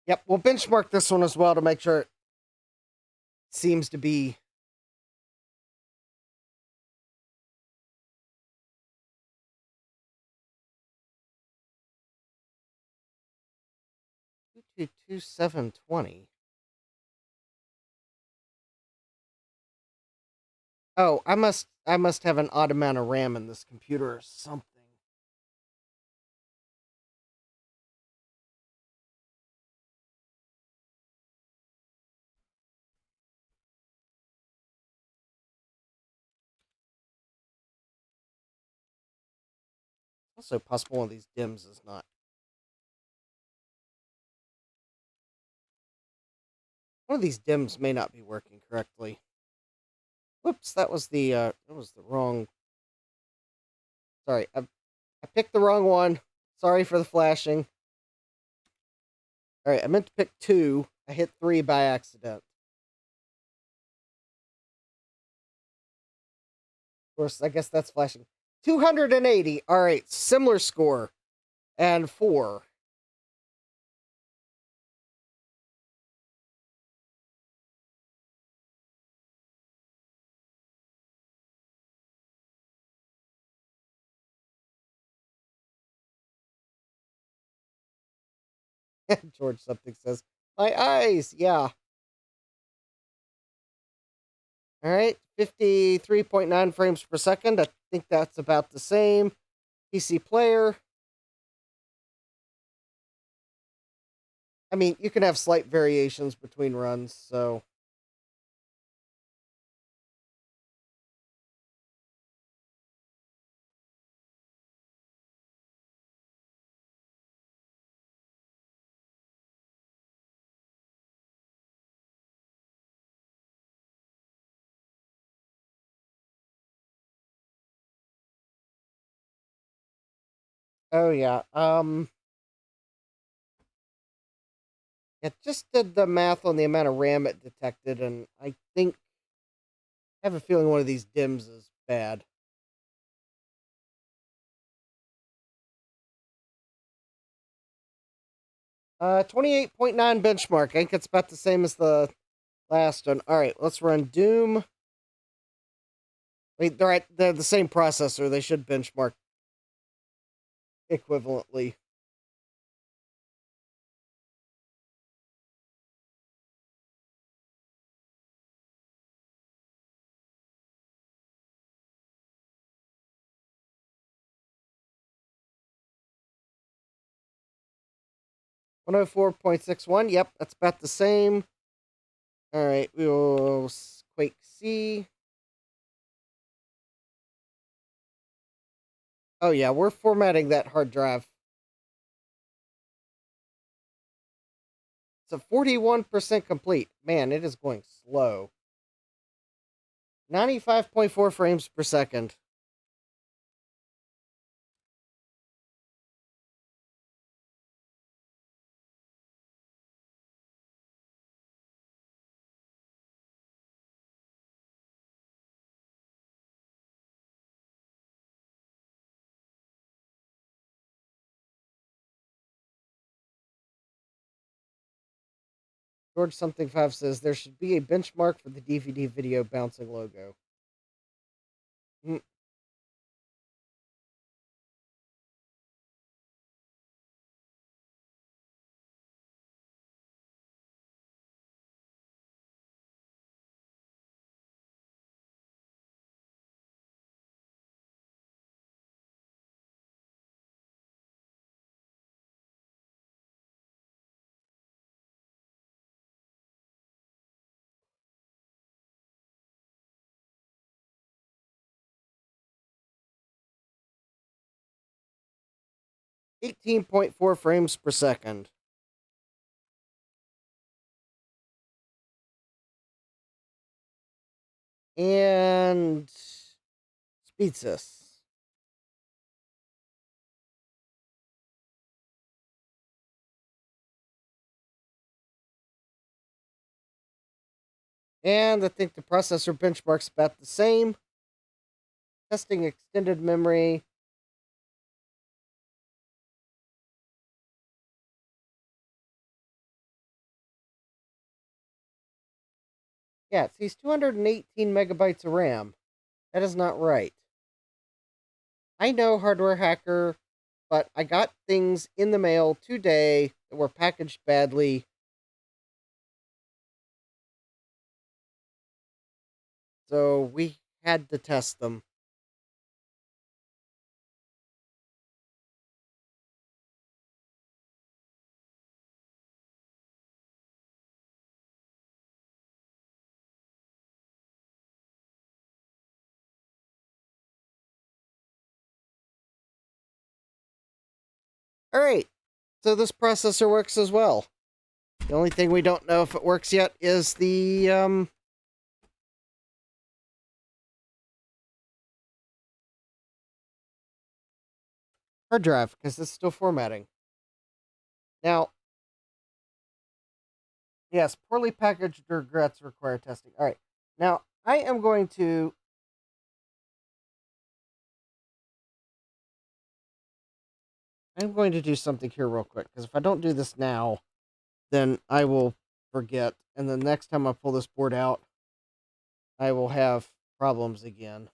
Yep, we'll benchmark this one as well to make sure it seems to be. To 2720. Oh, I must have an odd amount of RAM in this computer or something. Also possible one of these DIMMs is not. One of these DIMMs may not be working correctly. Whoops, that was the wrong. Sorry, I picked the wrong one. Sorry for the flashing. All right, I meant to pick two. I hit three by accident. Of course, I guess that's flashing. 280. All right, similar score. And four. George something says, my eyes. Yeah. All right, 53.9 frames per second. I think that's about the same. PC player. I mean, you can have slight variations between runs, so. Oh yeah. It just did the math on the amount of RAM it detected, and I have a feeling one of these DIMMs is bad. 28.9 benchmark. I think it's about the same as the last one. All right, let's run Doom. Wait, they're the same processor. They should benchmark equivalently. One hundred 104.61. Yep, that's about the same. All right, we will Quake C. Oh yeah, we're formatting that hard drive. It's a 41% complete. Man, it is going slow. 95.4 frames per second. George something 5 says there should be a benchmark for the DVD video bouncing logo. Mm. 18.4 frames per second. And Speedsys. And I think the processor benchmark's about the same. Testing extended memory. Yeah, it sees 218 megabytes of RAM. That is not right. I know, hardware hacker, but I got things in the mail today that were packaged badly. So we had to test them. All right. So this processor works as well. The only thing we don't know if it works yet is the hard drive, because it's still formatting. Now, yes, poorly packaged regrets require testing. All right. Now, I'm going to do something here real quick, because if I don't do this now, then I will forget. And the next time I pull this board out, I will have problems again.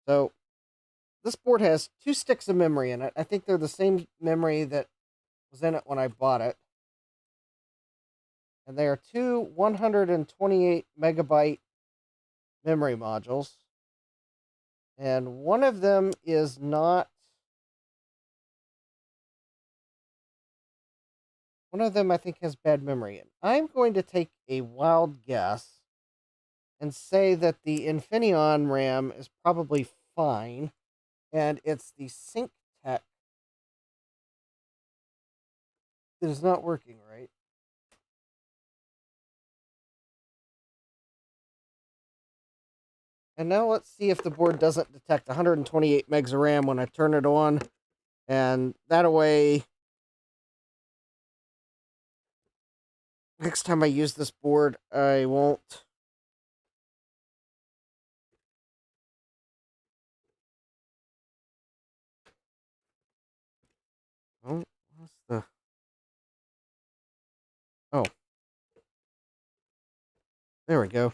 So, this board has 2 sticks of memory in it. I think they're the same memory that was in it when I bought it. And they are 2 128 megabyte memory modules. And one of them is not. One of them, I think, has bad memory. And I'm going to take a wild guess and say that the Infineon RAM is probably fine. And it's the Sync Tech that is not working right. And now let's see if the board doesn't detect 128 megs of RAM when I turn it on. And that way, next time I use this board, I won't. Oh, what's the. Oh. There we go.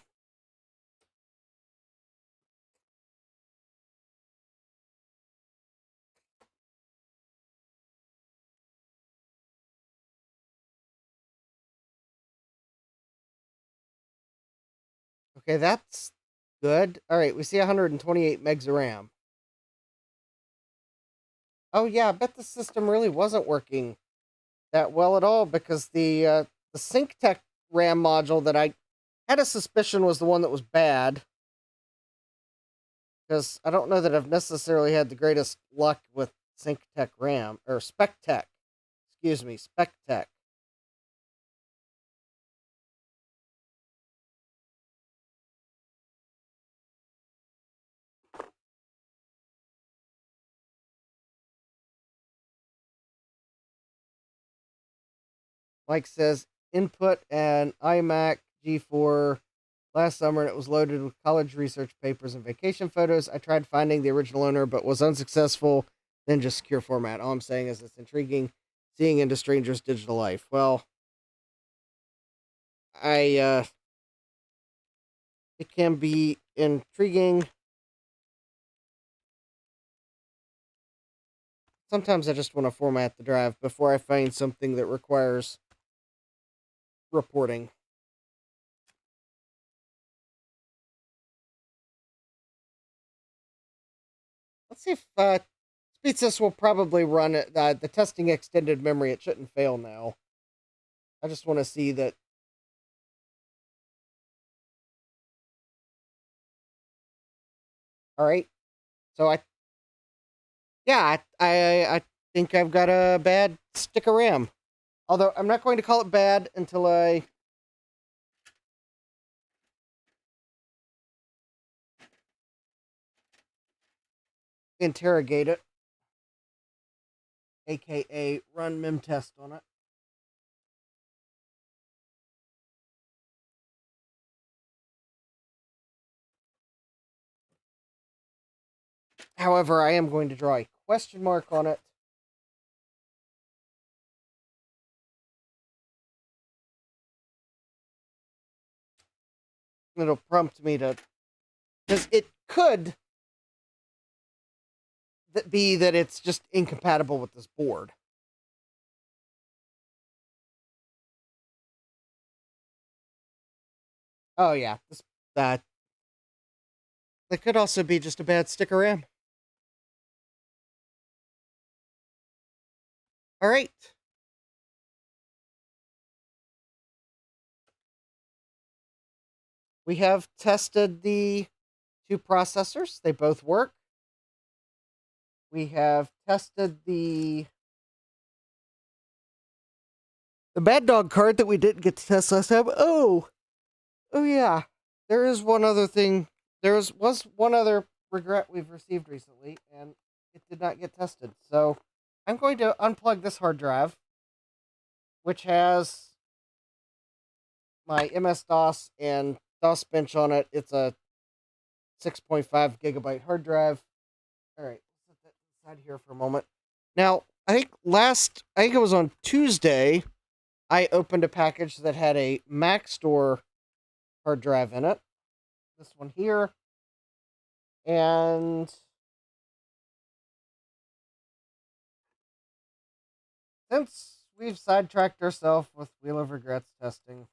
Okay, that's good. All right, we see 128 megs of RAM. Oh yeah, I bet the system really wasn't working that well at all because the SyncTech RAM module that I had a suspicion was the one that was bad. Because I don't know that I've necessarily had the greatest luck with SyncTech RAM or SpecTech. Excuse me, SpecTech. Mike says input an iMac G4 last summer and it was loaded with college research papers and vacation photos. I tried finding the original owner but was unsuccessful. Then just secure format. All I'm saying is it's intriguing seeing into strangers' digital life. Well, it can be intriguing. Sometimes I just want to format the drive before I find something that requires reporting. Let's see if Speedsys will probably run it. The testing extended memory. It shouldn't fail now. I just want to see that. All right. So yeah, I think I've got a bad stick of RAM. Although I'm not going to call it bad until I interrogate it, aka run mem test on it. However, I am going to draw a question mark on it. It'll prompt me to, because it could be that it's just incompatible with this board. Oh yeah, that that could also be just a bad stick of RAM. All right. We have tested the two processors. They both work. We have tested the Bad Dog card that we didn't get to test last time. Oh yeah. There is one other thing. Was one other regret we've received recently, and it did not get tested. So I'm going to unplug this hard drive, which has my MS DOS and DOS bench on it. It's a 6.5 gigabyte hard drive. All right, let's set that aside here for a moment. Now, I think it was on Tuesday, I opened a package that had a Mac Store hard drive in it. This one here. And since we've sidetracked ourselves with Wheel of Regrets testing,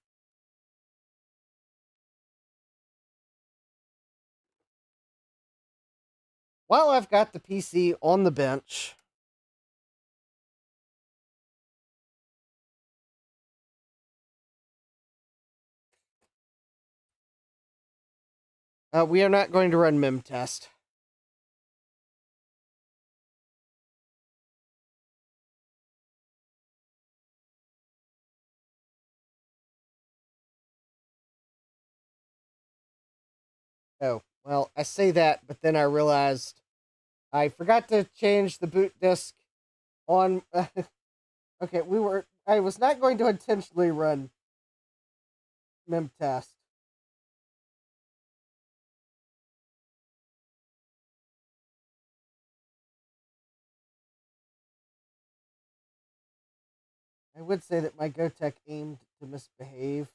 while I've got the PC on the bench, we are not going to run mem test. Oh, Well, I say that, but then I realized I forgot to change the boot disk on. Okay, I was not going to intentionally run memtest. I would say that my GoTech aimed to misbehave.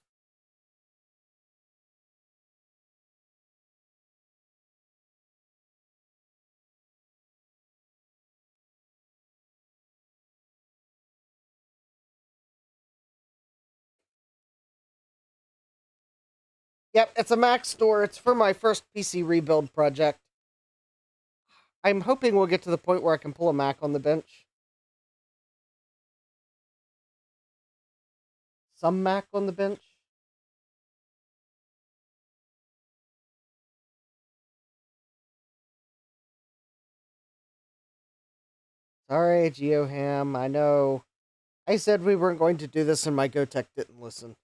Yep, it's a Mac store. It's for my first PC rebuild project. I'm hoping we'll get to the point where I can pull a Mac on the bench. Some Mac on the bench. Sorry, GeoHam. I know. I said we weren't going to do this and my GoTech didn't listen.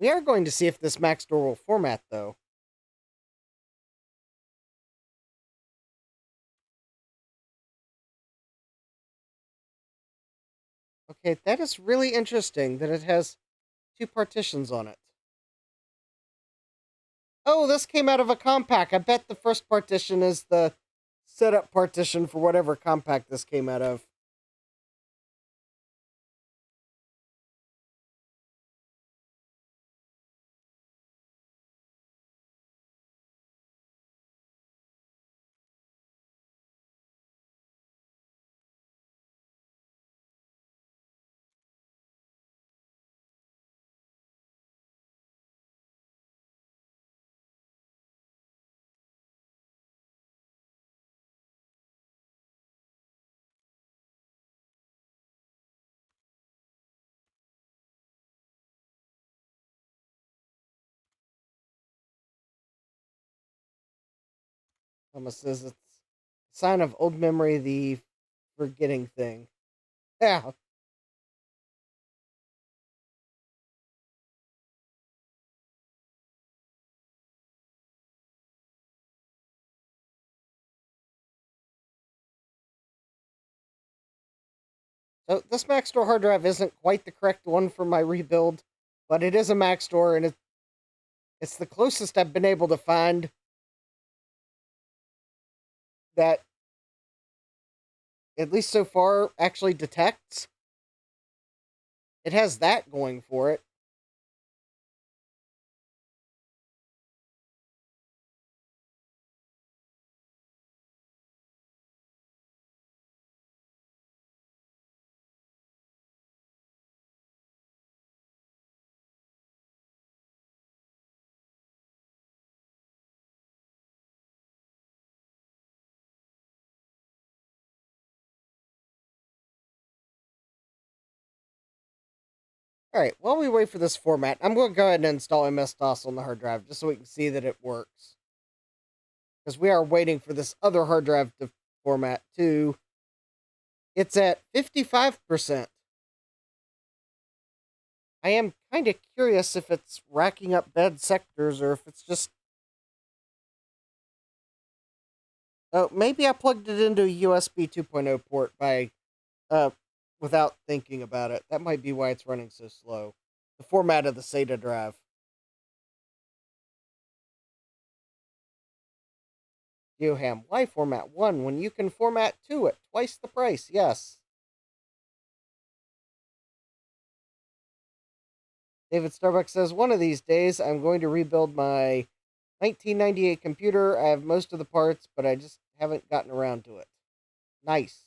We are going to see if this Mac store will format, though. Okay, that is really interesting that it has two partitions on it. Oh, this came out of a compact. I bet the first partition is the setup partition for whatever compact this came out of. Almost says it's a sign of old memory, the forgetting thing. Yeah. So this Mac Store hard drive isn't quite the correct one for my rebuild, but it is a Mac Store, and it's the closest I've been able to find that, at least so far, actually detects. It has that going for it. All right, while we wait for this format, I'm going to go ahead and install MS-DOS on the hard drive just so we can see that it works. Because we are waiting for this other hard drive to format too. It's at 55%. I am kind of curious if it's racking up bad sectors or if it's just... Oh, maybe I plugged it into a USB 2.0 port without thinking about it. That might be why it's running so slow. The format of the SATA drive. GeoHam, why format 1 when you can format 2 at twice the price? Yes. David Starbucks says, one of these days I'm going to rebuild my 1998 computer. I have most of the parts, but I just haven't gotten around to it. Nice.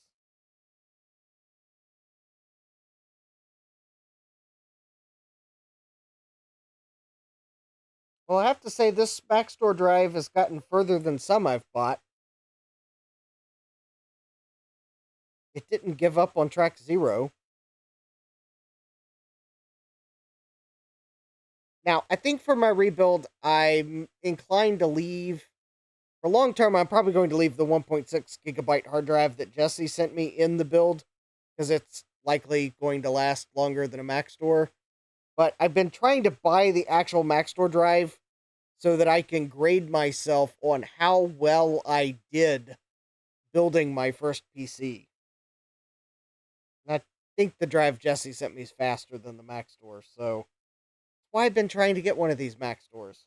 Well, I have to say this backstore drive has gotten further than some I've bought. It didn't give up on track 0. Now, I think for my rebuild, I'm inclined to leave. For long term, I'm probably going to leave the 1.6 gigabyte hard drive that Jesse sent me in the build because it's likely going to last longer than a Mac store. But I've been trying to buy the actual Mac store drive so that I can grade myself on how well I did building my first PC. And I think the drive Jesse sent me is faster than the Mac store, so that's why I've been trying to get one of these Mac stores.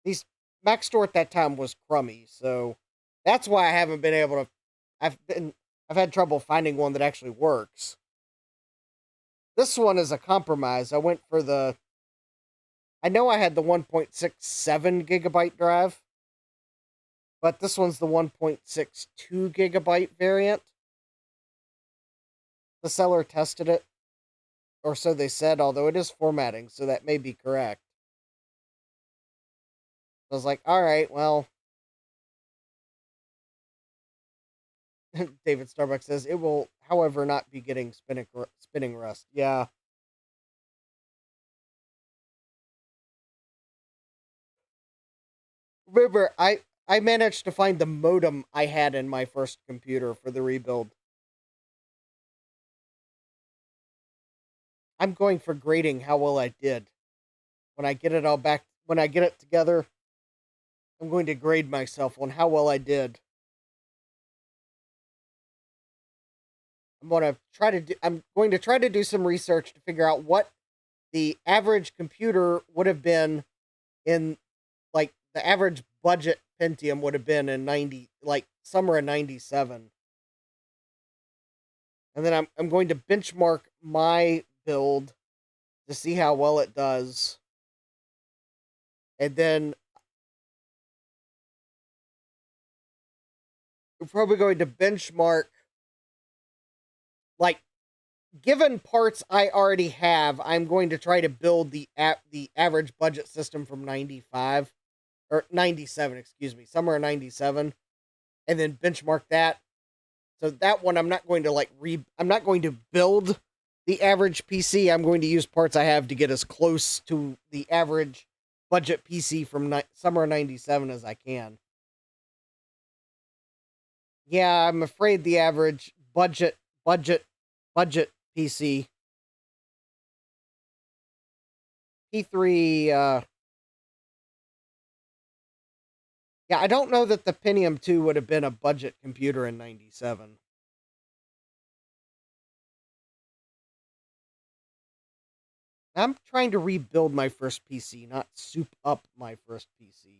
These Mac store at that time was crummy, so that's why I haven't been able to. I've had trouble finding one that actually works. This one is a compromise. I went for the. I know I had the 1.67 gigabyte drive, but this one's the 1.62 gigabyte variant. The seller tested it, or so they said, although it is formatting, so that may be correct. I was like, all right, well. David Starbucks says it will, however, not be getting spinning rust. Yeah. Remember, I managed to find the modem I had in my first computer for the rebuild. I'm going for grading how well I did. When I get it all back, when I get it together, I'm going to grade myself on how well I did. I'm going to try to do some research to figure out what the average computer would have been in, like, the average budget Pentium would have been in 90, like summer of 97. And then I'm going to benchmark my build to see how well it does. And then we're probably going to benchmark, like, given parts I already have, I'm going to try to build the average budget system from 95 or 97, excuse me, summer of 97, and then benchmark that. So that one I'm not going to I'm not going to build the average PC. I'm going to use parts I have to get as close to the average budget PC from summer of 97 as I can. Yeah, I'm afraid the average budget PC P3 yeah, I don't know that the Pentium 2 would have been a budget computer in 97. I'm trying to rebuild my first PC, not soup up my first PC.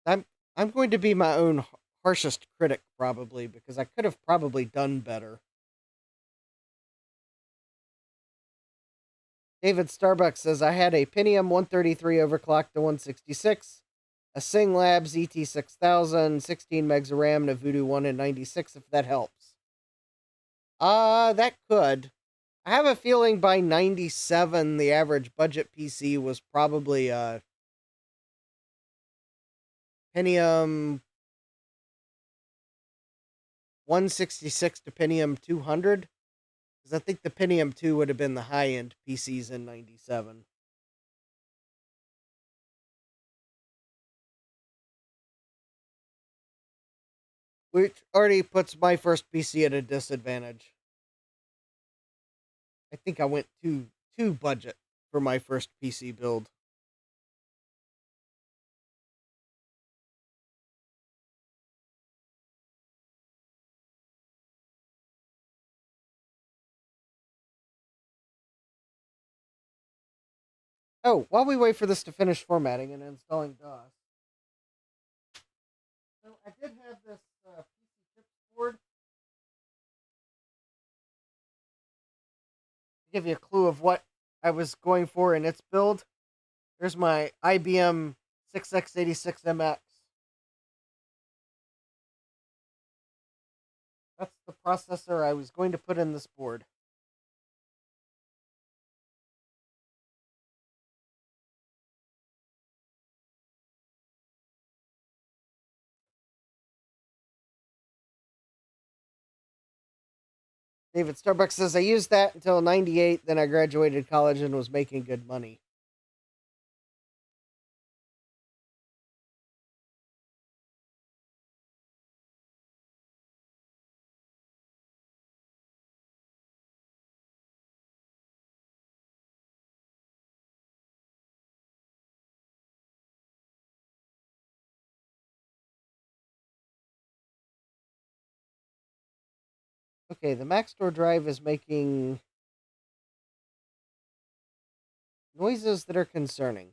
I'm I'm going to be my own harshest critic probably because I could have probably done better. David Starbucks says I had a Pentium 133 overclocked to 166, a Sing Labs ET6000, 16 megs of RAM, and a Voodoo 1 in 96 if that helps. That could. I have a feeling by 97 the average budget PC was probably Pentium 166 to Pentium 200. Because I think the Pentium 2 would have been the high end PCs in 97. Which already puts my first PC at a disadvantage. I think I went too budget for my first PC build. Oh, while we wait for this to finish formatting and installing DOS. So I did have this PC chips board. To give you a clue of what I was going for in its build. Here's my IBM 6X86MX. That's the processor I was going to put in this board. David Starbucks says, I used that until 98, then I graduated college and was making good money. Okay, the Maxtor drive is making noises that are concerning.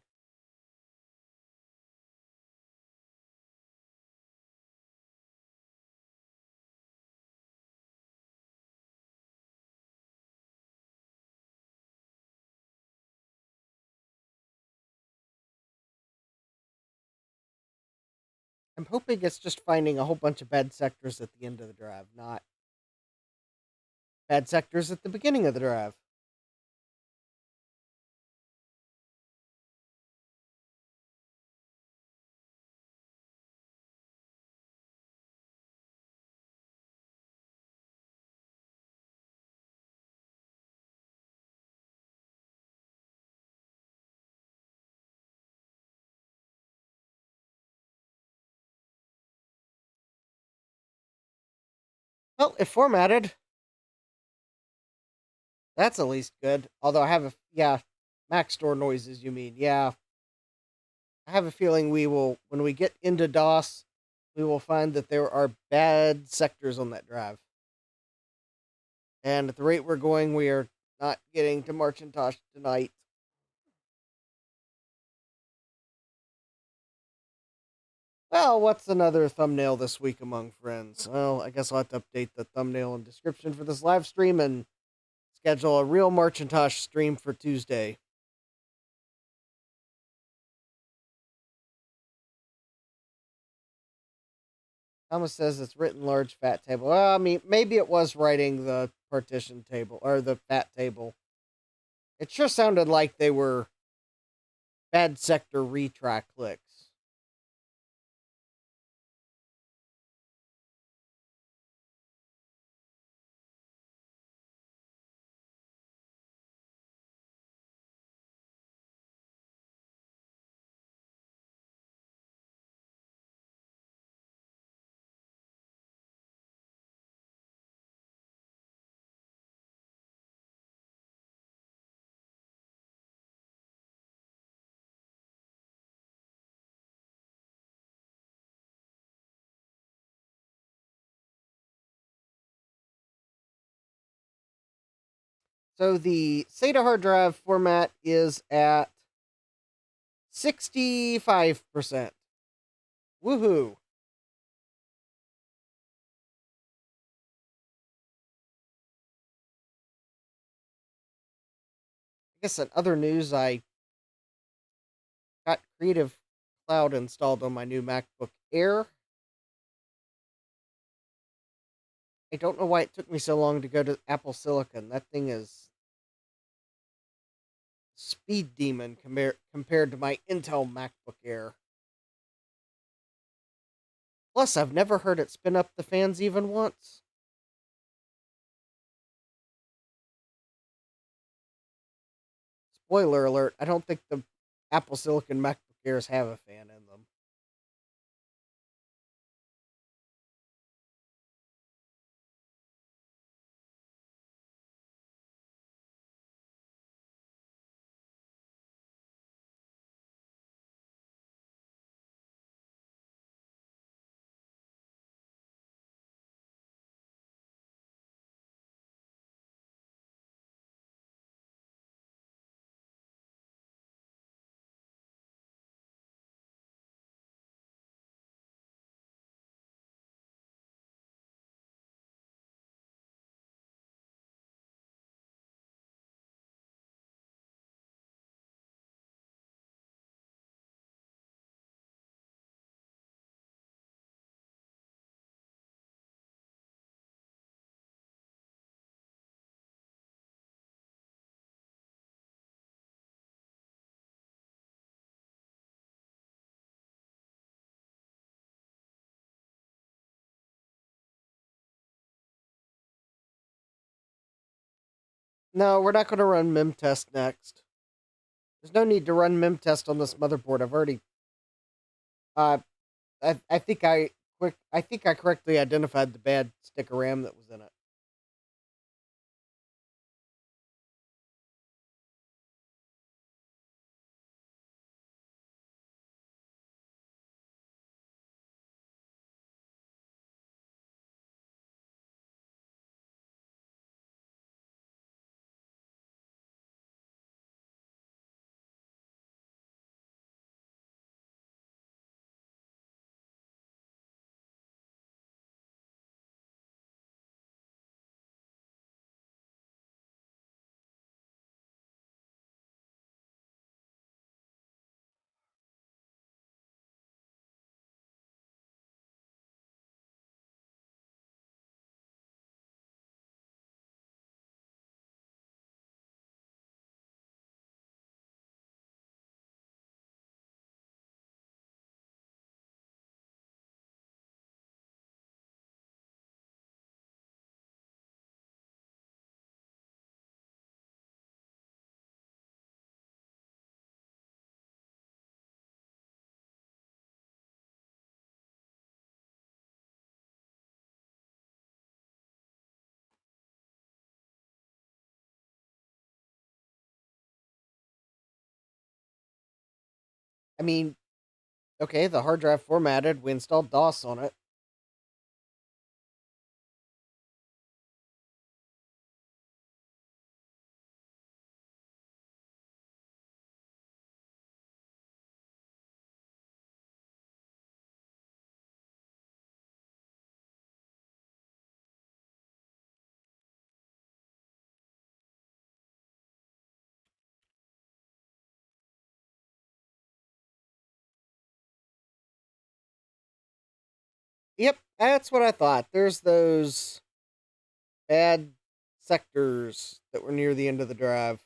I'm hoping it's just finding a whole bunch of bad sectors at the end of the drive, not bad sectors at the beginning of the drive. Well, it formatted. That's at least good. Although I have Maxtor noises, you mean. Yeah, I have a feeling we will, when we get into DOS, we will find that there are bad sectors on that drive. And at the rate we're going, we are not getting to Marcintosh tonight. Well, what's another thumbnail this week among friends? Well, I guess I'll have to update the thumbnail and description for this live stream and schedule a real Marcintosh stream for Tuesday. Thomas says it's written large fat table. Well, I mean, maybe it was writing the partition table or the fat table. It sure sounded like they were bad sector retrack clicks. So the SATA hard drive format is at 65%. Woohoo. I guess in other news, I got Creative Cloud installed on my new MacBook Air. I don't know why it took me so long to go to Apple Silicon. That thing is speed demon compared to my Intel MacBook Air. Plus, I've never heard it spin up the fans even once. Spoiler alert, I don't think the Apple Silicon MacBook Airs have a fan in them. No, we're not going to run mem test next. There's no need to run mem test on this motherboard. I've already. Uh, I think I think I correctly identified the bad stick of RAM that was in it. I mean, okay, the hard drive formatted. We installed DOS on it. Yep, that's what I thought. There's those bad sectors that were near the end of the drive.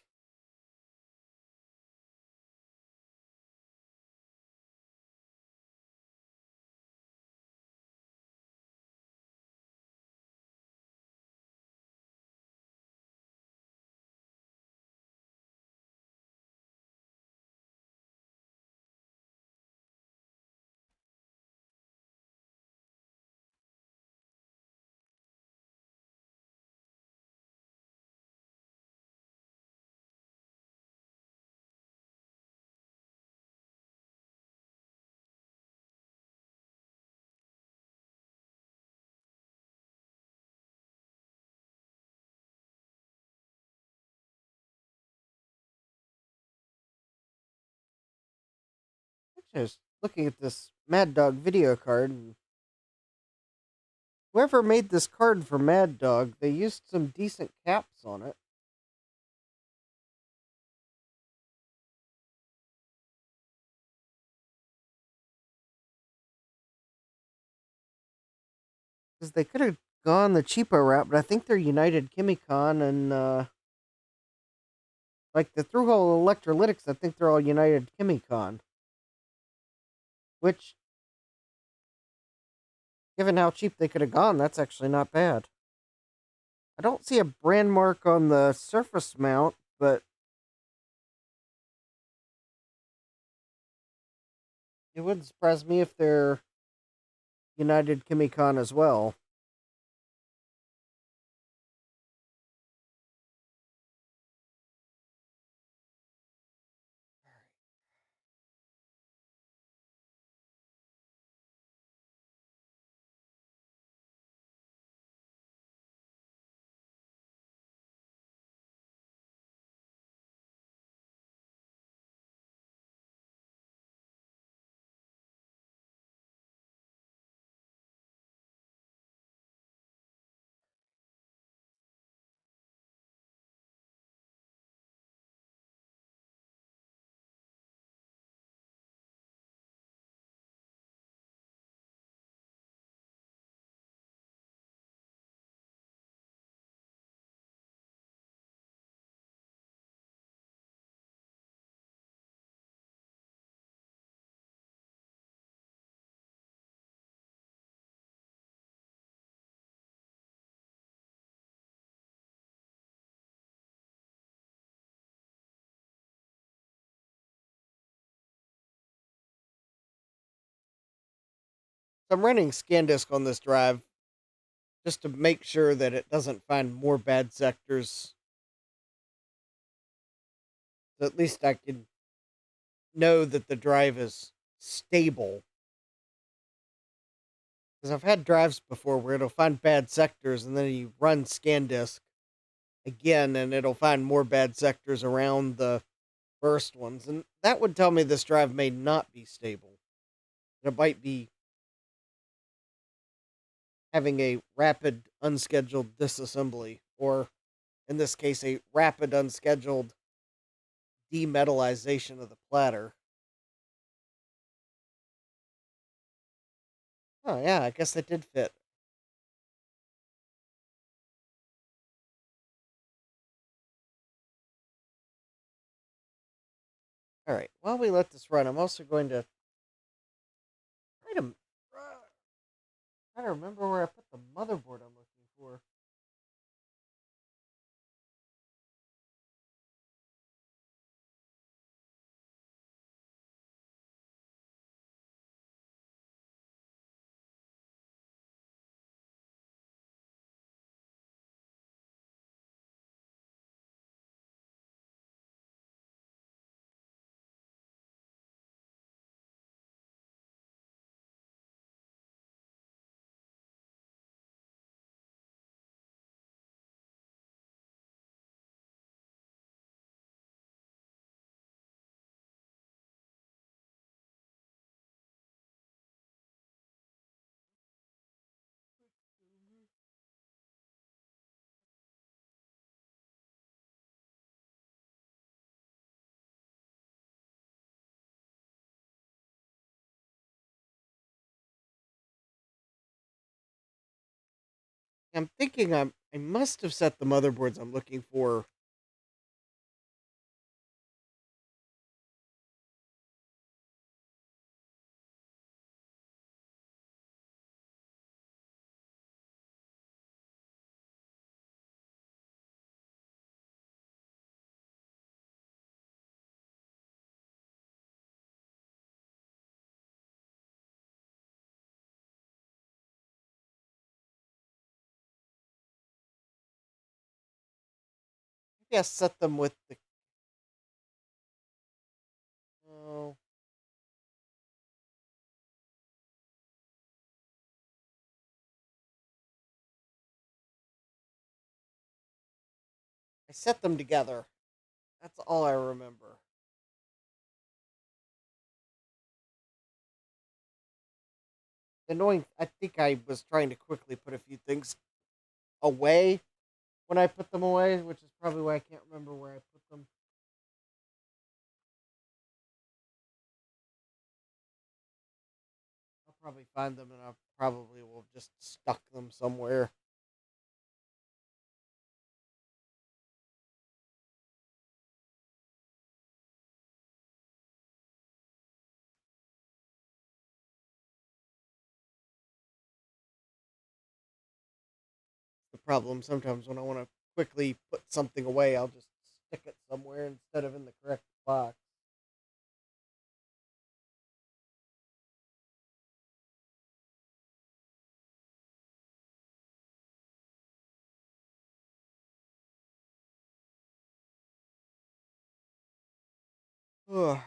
Actually, I was looking at this Mad Dog video card, and whoever made this card for Mad Dog, they used some decent caps on it. Because they could have gone the cheapo route, but I think they're United Chemicon and like the through-hole electrolytics. I think they're all United Chemicon, which, given how cheap they could have gone, that's actually not bad. I don't see a brand mark on the surface mount, but it wouldn't surprise me if they're United Chemicon as well. So I'm running ScanDisk on this drive just to make sure that it doesn't find more bad sectors. So at least I can know that the drive is stable. Because I've had drives before where it'll find bad sectors and then you run ScanDisk again and it'll find more bad sectors around the first ones. And that would tell me this drive may not be stable. It might be having a rapid unscheduled disassembly, or in this case, a rapid unscheduled demetallization of the platter. Oh, yeah, I guess that did fit. All right, while we let this run, I'm also going to try to remember where I put the motherboard I'm looking for. I'm thinking I must have set the motherboards I'm looking for. Maybe I set them with the. Oh, I set them together. That's all I remember. Annoying. I think I was trying to quickly put a few things away when I put them away, which is probably why I can't remember where I put them. I'll probably find them and I probably will have just stuck them somewhere. The problem sometimes when I want to quickly put something away, I'll just stick it somewhere instead of in the correct box. Ugh.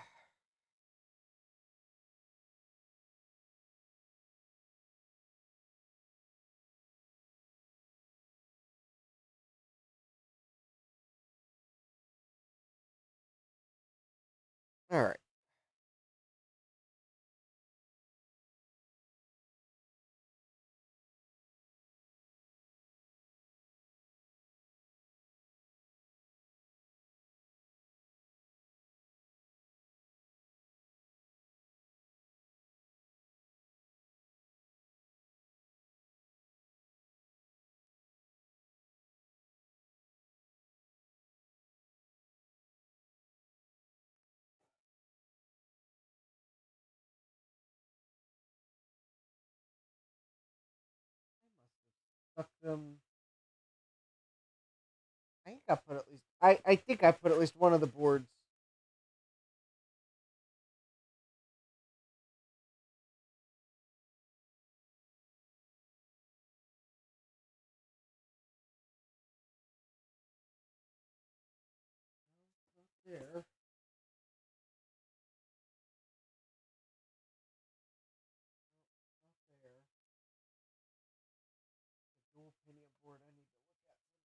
All right. Stuck them. I think I put at least. I think I put at least one of the boards. there. Not there. The dual pinion board I need to look at sometime.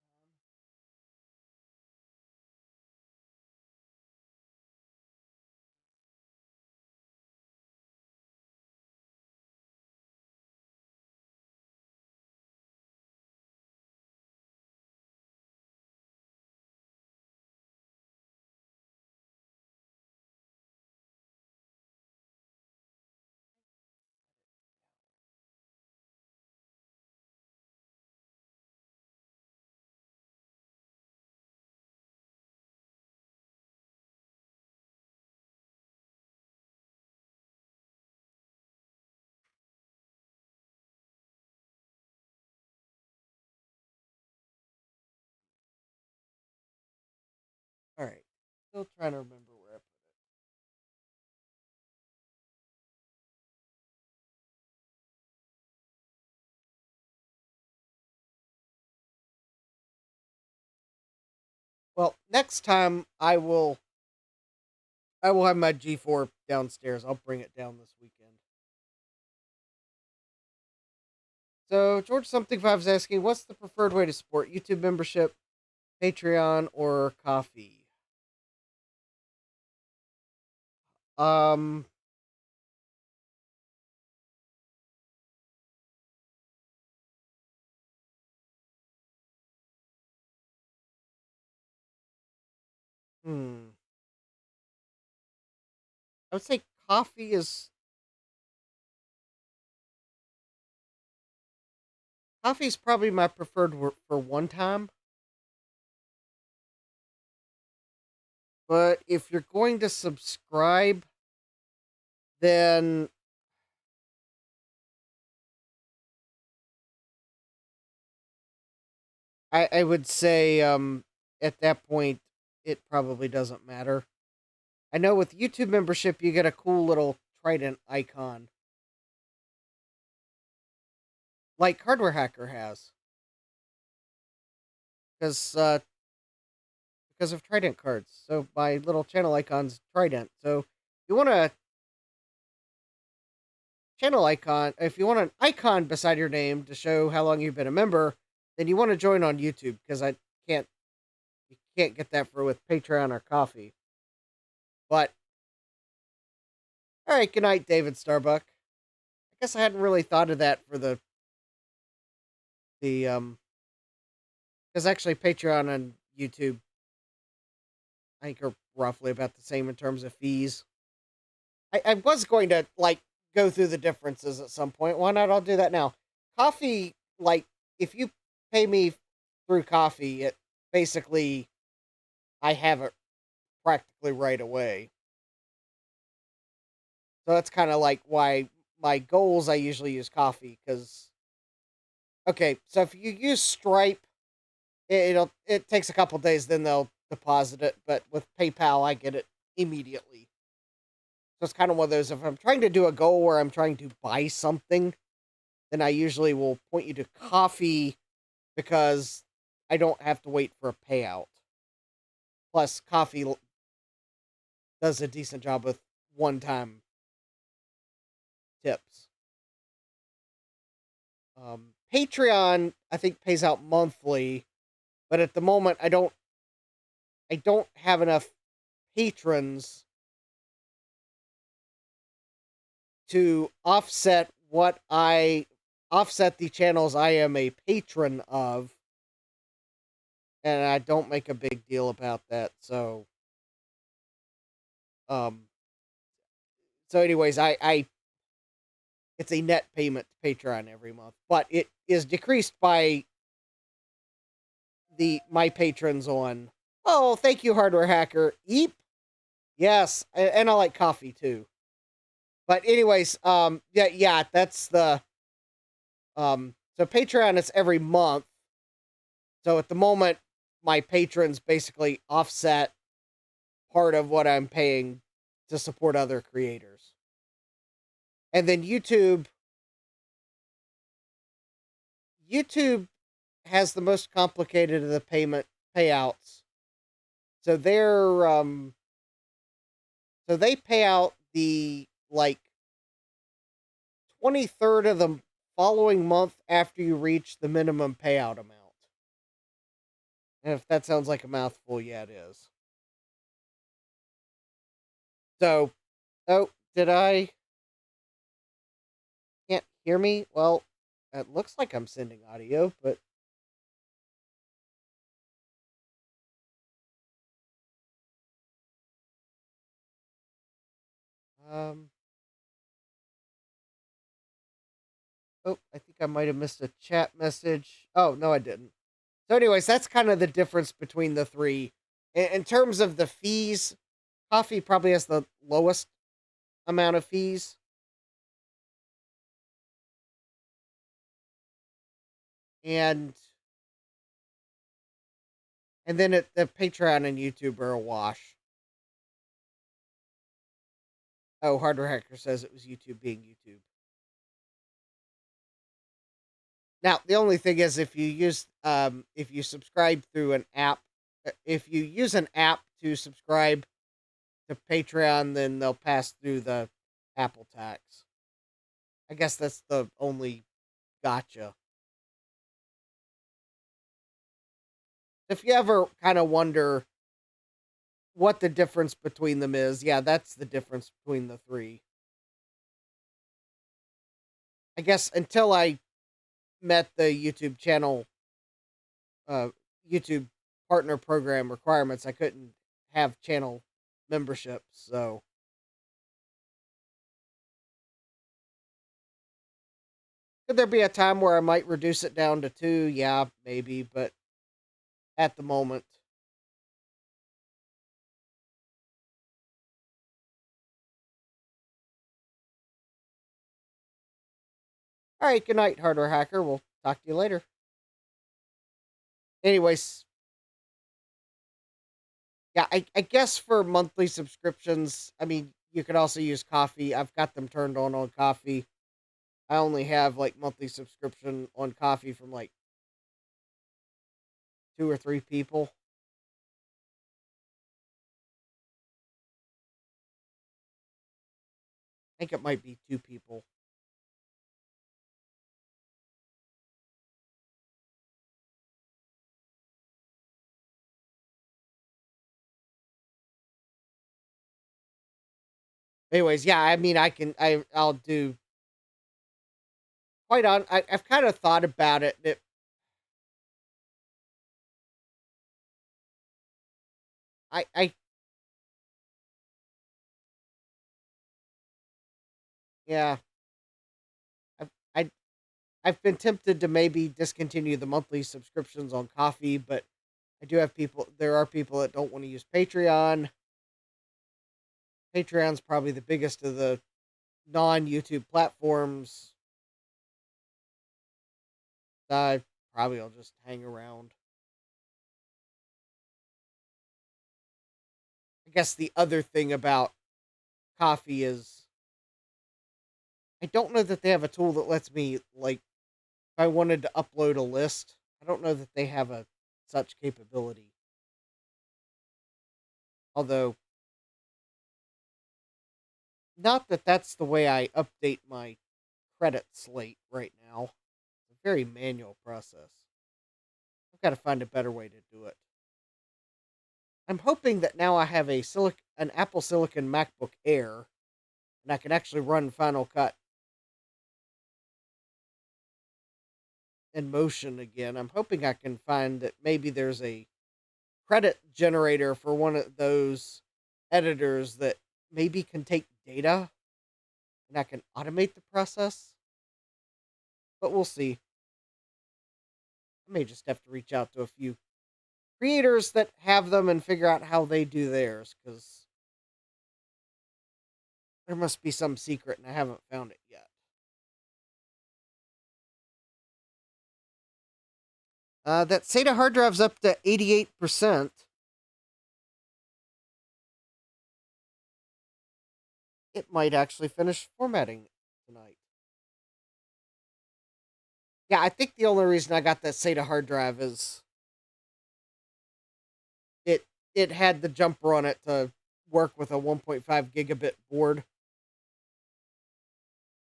All right. Still trying to remember where I put it. Well, next time I will have my G4 downstairs. I'll bring it down this weekend. So George something five is asking, what's the preferred way to support YouTube membership, Patreon, or coffee? Um, hmm. I would say coffee is probably my preferred for one time. But if you're going to subscribe, then I would say at that point it probably doesn't matter. I know with YouTube membership you get a cool little trident icon, like Hardware Hacker has, because because of trident cards. So my little channel icon's trident. So you want a channel icon, if you want an icon beside your name to show how long you've been a member, then you want to join on YouTube because I can't you can't get that for with Patreon or coffee. But all right, good night, David Starbuck. I guess I hadn't really thought of that for the because actually Patreon and YouTube I think are roughly about the same in terms of fees. I was going to like go through the differences at some point. Why not? I'll do that now. Coffee, like if you pay me through coffee, it basically I have it practically right away. So that's kind of like why my goals I usually use coffee because okay, so if you use Stripe, it takes a couple days, then they'll deposit it. But with PayPal, I get it immediately. So it's kind of one of those. If I'm trying to do a goal where I'm trying to buy something, then I usually will point you to coffee because I don't have to wait for a payout. Plus, coffee does a decent job with one-time tips. Patreon, I think, pays out monthly, but at the moment, I don't have enough patrons to offset the channels I am a patron of, and I don't make a big deal about that. Um, so anyways, I it's a net payment to Patreon every month, but it is decreased by the my patrons on. Oh, thank you, Hardware Hacker. Eep. Yes, and I like coffee too. But anyways, yeah, that's the so Patreon is every month. So at the moment, my patrons basically offset part of what I'm paying to support other creators. And then YouTube has the most complicated of the payouts So so they pay out the like 23rd of the following month after you reach the minimum payout amount. And if that sounds like a mouthful, yeah, it is. So, oh, did I can't hear me? Well, it looks like I'm sending audio, but um oh, I think I might have missed a chat message. Oh, no, I didn't. So anyways, that's kind of the difference between the three. In terms of the fees, coffee probably has the lowest amount of fees. And then the Patreon and YouTube are a wash. Oh, Hardware Hacker says it was YouTube being YouTube. Now, the only thing is if you subscribe through an app, if you use an app to subscribe to Patreon, then they'll pass through the Apple tax. I guess that's the only gotcha. If you ever kind of wonder what the difference between them is, yeah, that's the difference between the three. I guess until I met the YouTube channel, uh, YouTube partner program requirements, I couldn't have channel memberships. So, could there be a time where I might reduce it down to two? Yeah, maybe, but at the moment. All right, good night, Hardware Hacker. We'll talk to you later. Anyways, yeah, I guess for monthly subscriptions, I mean, you could also use Coffee. I've got them turned on Coffee. I only have like monthly subscription on Coffee from like two or three people. I think it might be two people. Anyways, yeah, I mean, I'll do quite on. I've kind of thought about it. I yeah, I've I I've been tempted to maybe discontinue the monthly subscriptions on Coffee, but I do have people. There are people that don't want to use Patreon. Patreon's probably the biggest of the non-YouTube platforms. I probably will just hang around. I guess the other thing about Coffee is I don't know that they have a tool that lets me like if I wanted to upload a list. I don't know that they have a such capability. Although not that that's the way I update my credit slate right now. It's a very manual process. I've got to find a better way to do it. I'm hoping that now I have an Apple Silicon MacBook Air, and I can actually run Final Cut in Motion again. I'm hoping I can find that maybe there's a credit generator for one of those editors that maybe can take data and I can automate the process. But we'll see. I may just have to reach out to a few creators that have them and figure out how they do theirs, because there must be some secret and I haven't found it yet. That SATA hard drive's up to 88%. It might actually finish formatting tonight. Yeah, I think the only reason I got that SATA hard drive is it had the jumper on it to work with a 1.5 gigabit board.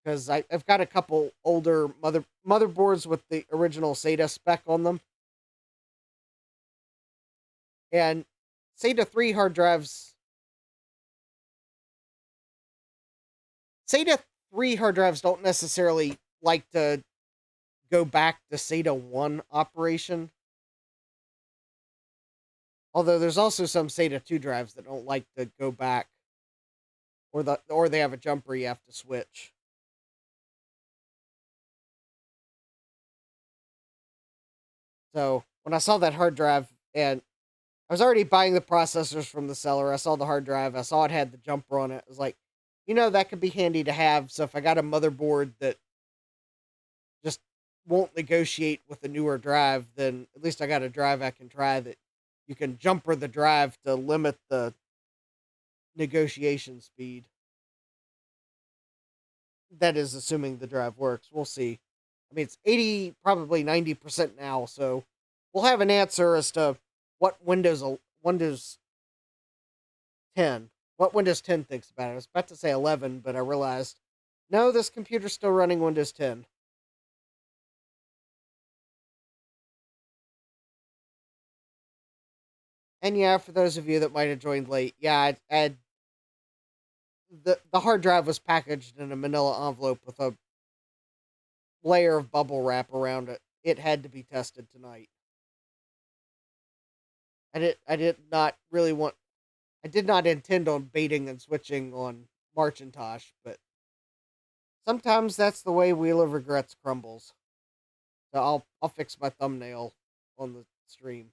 Because I've got a couple older motherboards with the original SATA spec on them. And SATA 3 hard drives... SATA 3 hard drives don't necessarily like to go back to SATA 1 operation. Although there's also some SATA 2 drives that don't like to go back. Or they have a jumper you have to switch. So when I saw that hard drive, and I was already buying the processors from the seller, I saw the hard drive, I saw it had the jumper on it. I was like, that could be handy to have. So if I got a motherboard that just won't negotiate with a newer drive, then at least I got a drive I can try that you can jumper the drive to limit the negotiation speed. That is assuming the drive works. We'll see. I mean, it's 80, probably 90% now, so we'll have an answer as to what Windows 10, what Windows 10 thinks about it. I was about to say 11, but I realized, no, this computer's still running Windows 10. And yeah, for those of you that might have joined late, yeah, the hard drive was packaged in a manila envelope with a layer of bubble wrap around it. It had to be tested tonight. I did not really want... I did not intend on baiting and switching on Marcintosh, but sometimes that's the way Wheel of Regrets crumbles. So I'll fix my thumbnail on the stream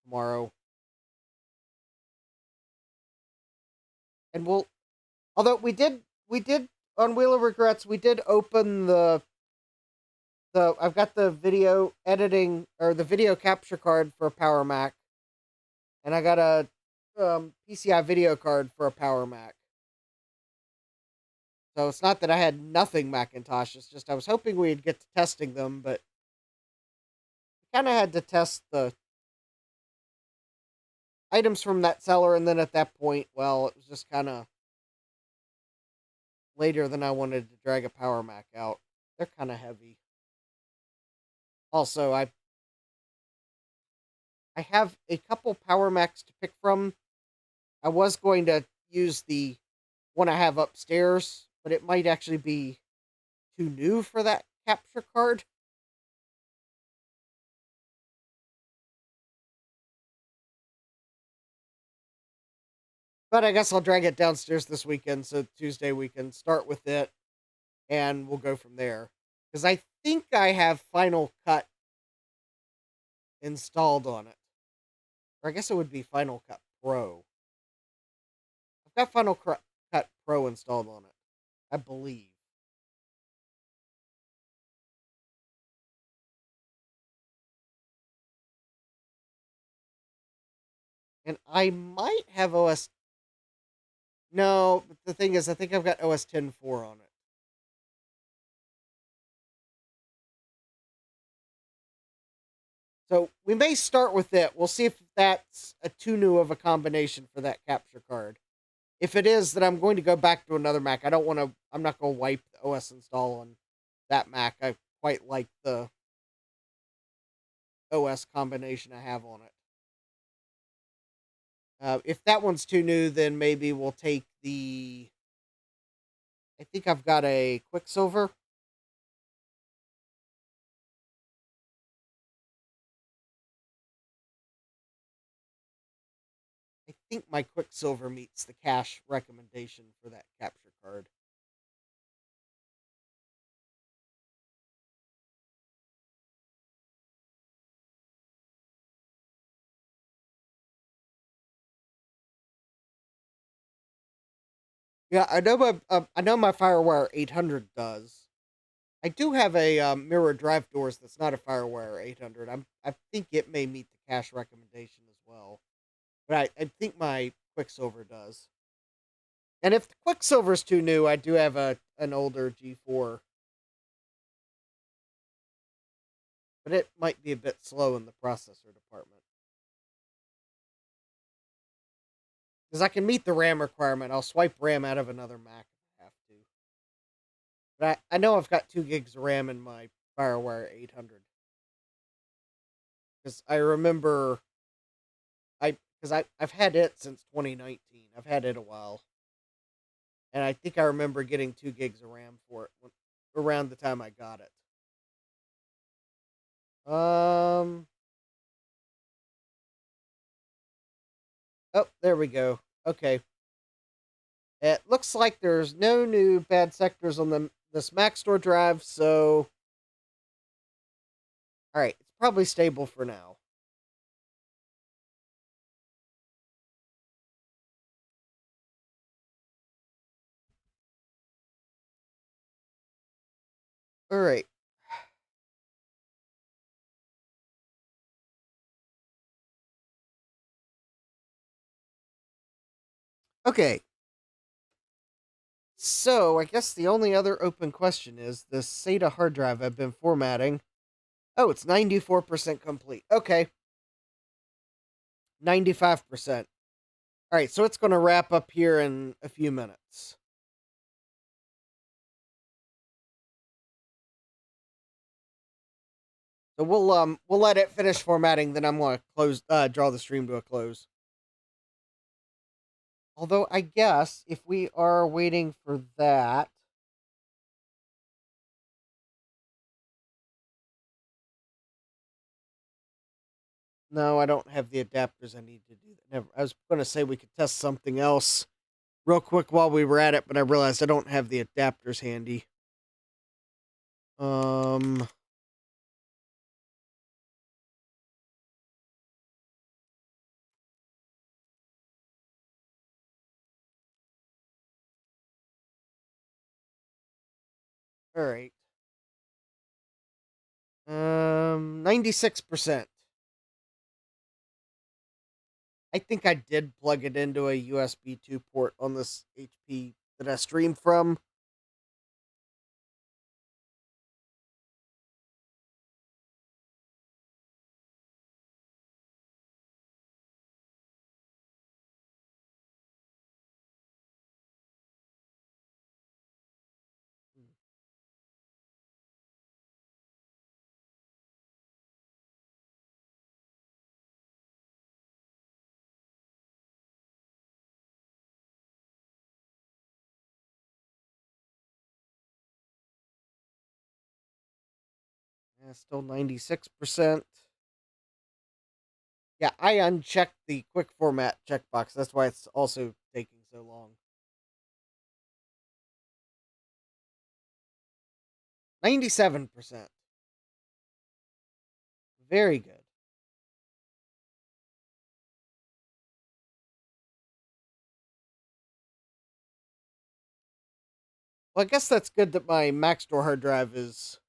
tomorrow. And although we did on Wheel of Regrets, we did open the I've got the video editing, or the video capture card for a Power Mac, and I got a PCI video card for a Power Mac. So it's not that I had nothing Macintosh, it's just I was hoping we'd get to testing them, but I kind of had to test the items from that seller, and then at that point, well, it was just kind of later than I wanted to drag a Power Mac out. They're kind of heavy. Also, I have a couple Power Macs to pick from. I was going to use the one I have upstairs, but it might actually be too new for that capture card. But I guess I'll drag it downstairs this weekend, so Tuesday we can start with it, and we'll go from there. Because I think I have Final Cut installed on it. Or I guess it would be Final Cut Pro. I've got Final Cut Pro installed on it, I believe. And I might have OS... No, but the thing is, I think I've got OS 10.4 on it. So we may start with it. We'll see if that's too new of a combination for that capture card. If it is, then I'm going to go back to another Mac. I'm not going to wipe the OS install on that Mac. I quite like the OS combination I have on it. If that one's too new, then maybe we'll take the... I think I've got a Quicksilver. I think my Quicksilver meets the cache recommendation for that capture card. Yeah, I know my FireWire 800 does. I do have a mirror drive doors that's not a FireWire 800. I think it may meet the cache recommendation as well, but I think my Quicksilver does. And if the Quicksilver's too new, I do have an older G4, but it might be a bit slow in the processor department. Because I can meet the RAM requirement. I'll swipe RAM out of another Mac if I have to. But I know I've got 2 gigs of RAM in my FireWire 800. Because I remember I've had it since 2019. I've had it a while. And I think I remember getting 2 gigs of RAM for it around the time I got it. Oh, there we go. Okay. It looks like there's no new bad sectors on this Mac Store drive, so all right, it's probably stable for now. All right. Okay. So, I guess the only other open question is the SATA hard drive I've been formatting. Oh, it's 94% complete. Okay. 95%. All right, so it's going to wrap up here in a few minutes. So we'll let it finish formatting, then I'm going to draw the stream to a close. Although I guess if we are waiting for that, no, I don't have the adapters I need to do that. Never. I was going to say we could test something else real quick while we were at it, but I realized I don't have the adapters handy. All right. 96%. I think I did plug it into a USB 2 port on this HP that I streamed from. Yeah, still 96%. Yeah, I unchecked the quick format checkbox. That's why it's also taking so long. 97%. Very good. Well, I guess that's good that my Mac Store hard drive is.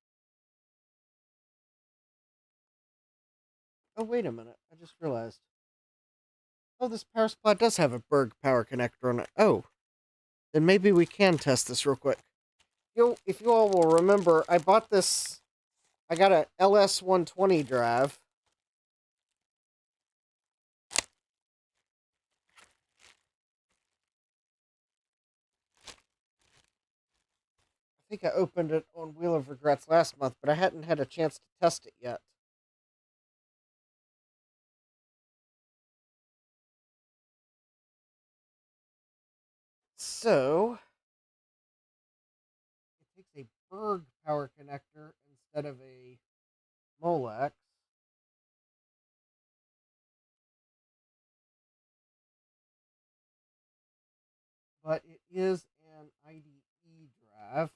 Oh, wait a minute. I just realized. Oh, this power supply does have a Berg power connector on it. Oh, then maybe we can test this real quick. If you all will remember, I bought this. I got a LS120 drive. I think I opened it on Wheel of Regrets last month, but I hadn't had a chance to test it yet. So, it takes a Berg power connector instead of a Molex. But it is an IDE drive.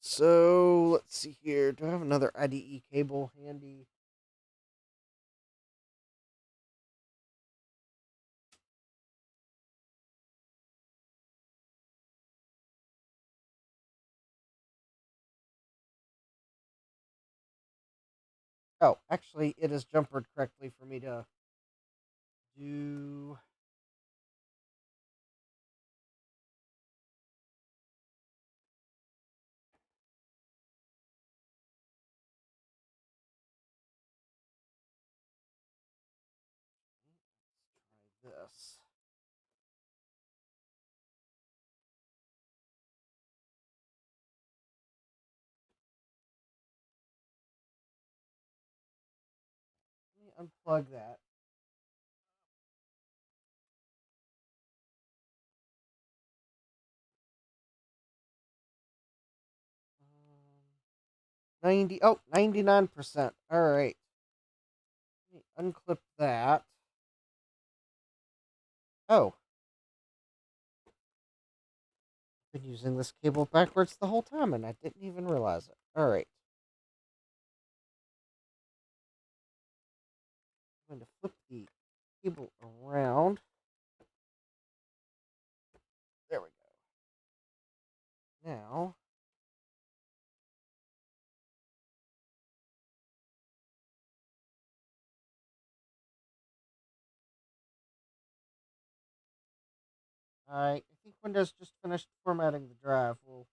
So, let's see here. Do I have another IDE cable handy? Oh, actually, it is jumpered correctly for me to do. this. Let me unplug that. Um, 99%. All right. Let me unclip that. Oh. I've been using this cable backwards the whole time and I didn't even realize it. All right. I'm going to flip the cable around. There we go. Now, I think Windows just finished formatting the drive. Well,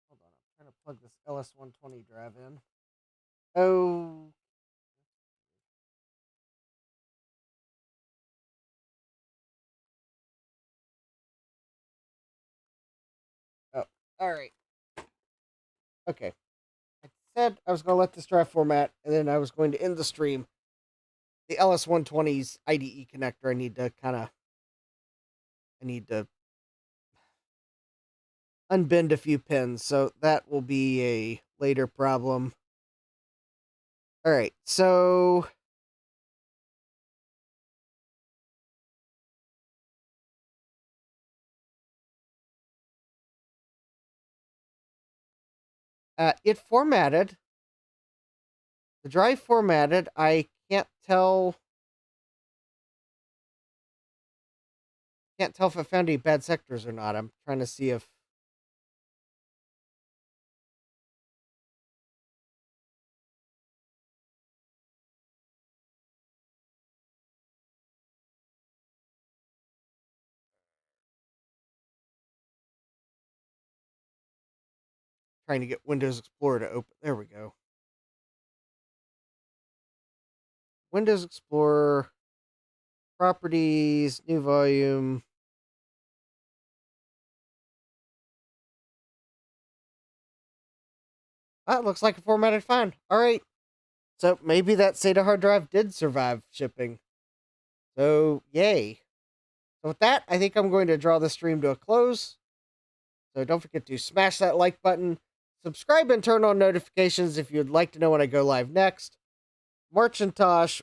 hold on. I'm trying to plug this LS120 drive in. Oh. Oh. All right. Okay. I said I was going to let this drive format, and then I was going to end the stream. The LS120's IDE connector, I need to unbend a few pins, so that will be a later problem. All right, so it formatted. The drive formatted. I can't tell if I found any bad sectors or not. I'm trying to see if trying to get Windows Explorer to open. There we go. Windows Explorer, properties, new volume. That looks like it formatted fine. All right. So maybe that SATA hard drive did survive shipping. So, yay. So with that, I think I'm going to draw the stream to a close. So don't forget to smash that like button, subscribe and turn on notifications if you'd like to know when I go live next. Marchintosh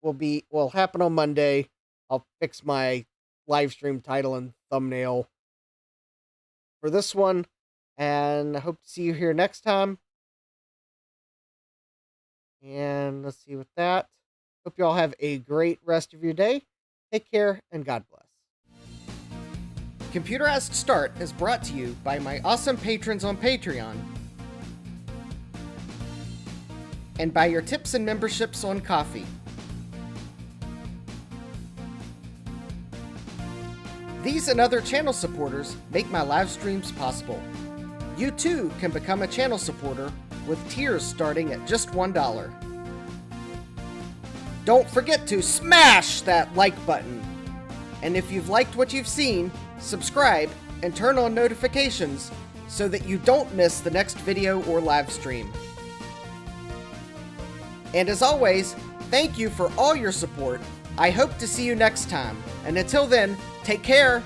will happen on Monday. I'll fix my live stream title and thumbnail for this one, and I hope to see you here next time. And let's see with that. Hope you all have a great rest of your day. Take care and God bless. Computerized Start is brought to you by my awesome patrons on Patreon and by your tips and memberships on Ko-fi. These and other channel supporters make my live streams possible. You too can become a channel supporter with tiers starting at just $1. Don't forget to smash that like button. And if you've liked what you've seen, subscribe and turn on notifications so that you don't miss the next video or live stream. And as always, thank you for all your support. I hope to see you next time. And until then, take care.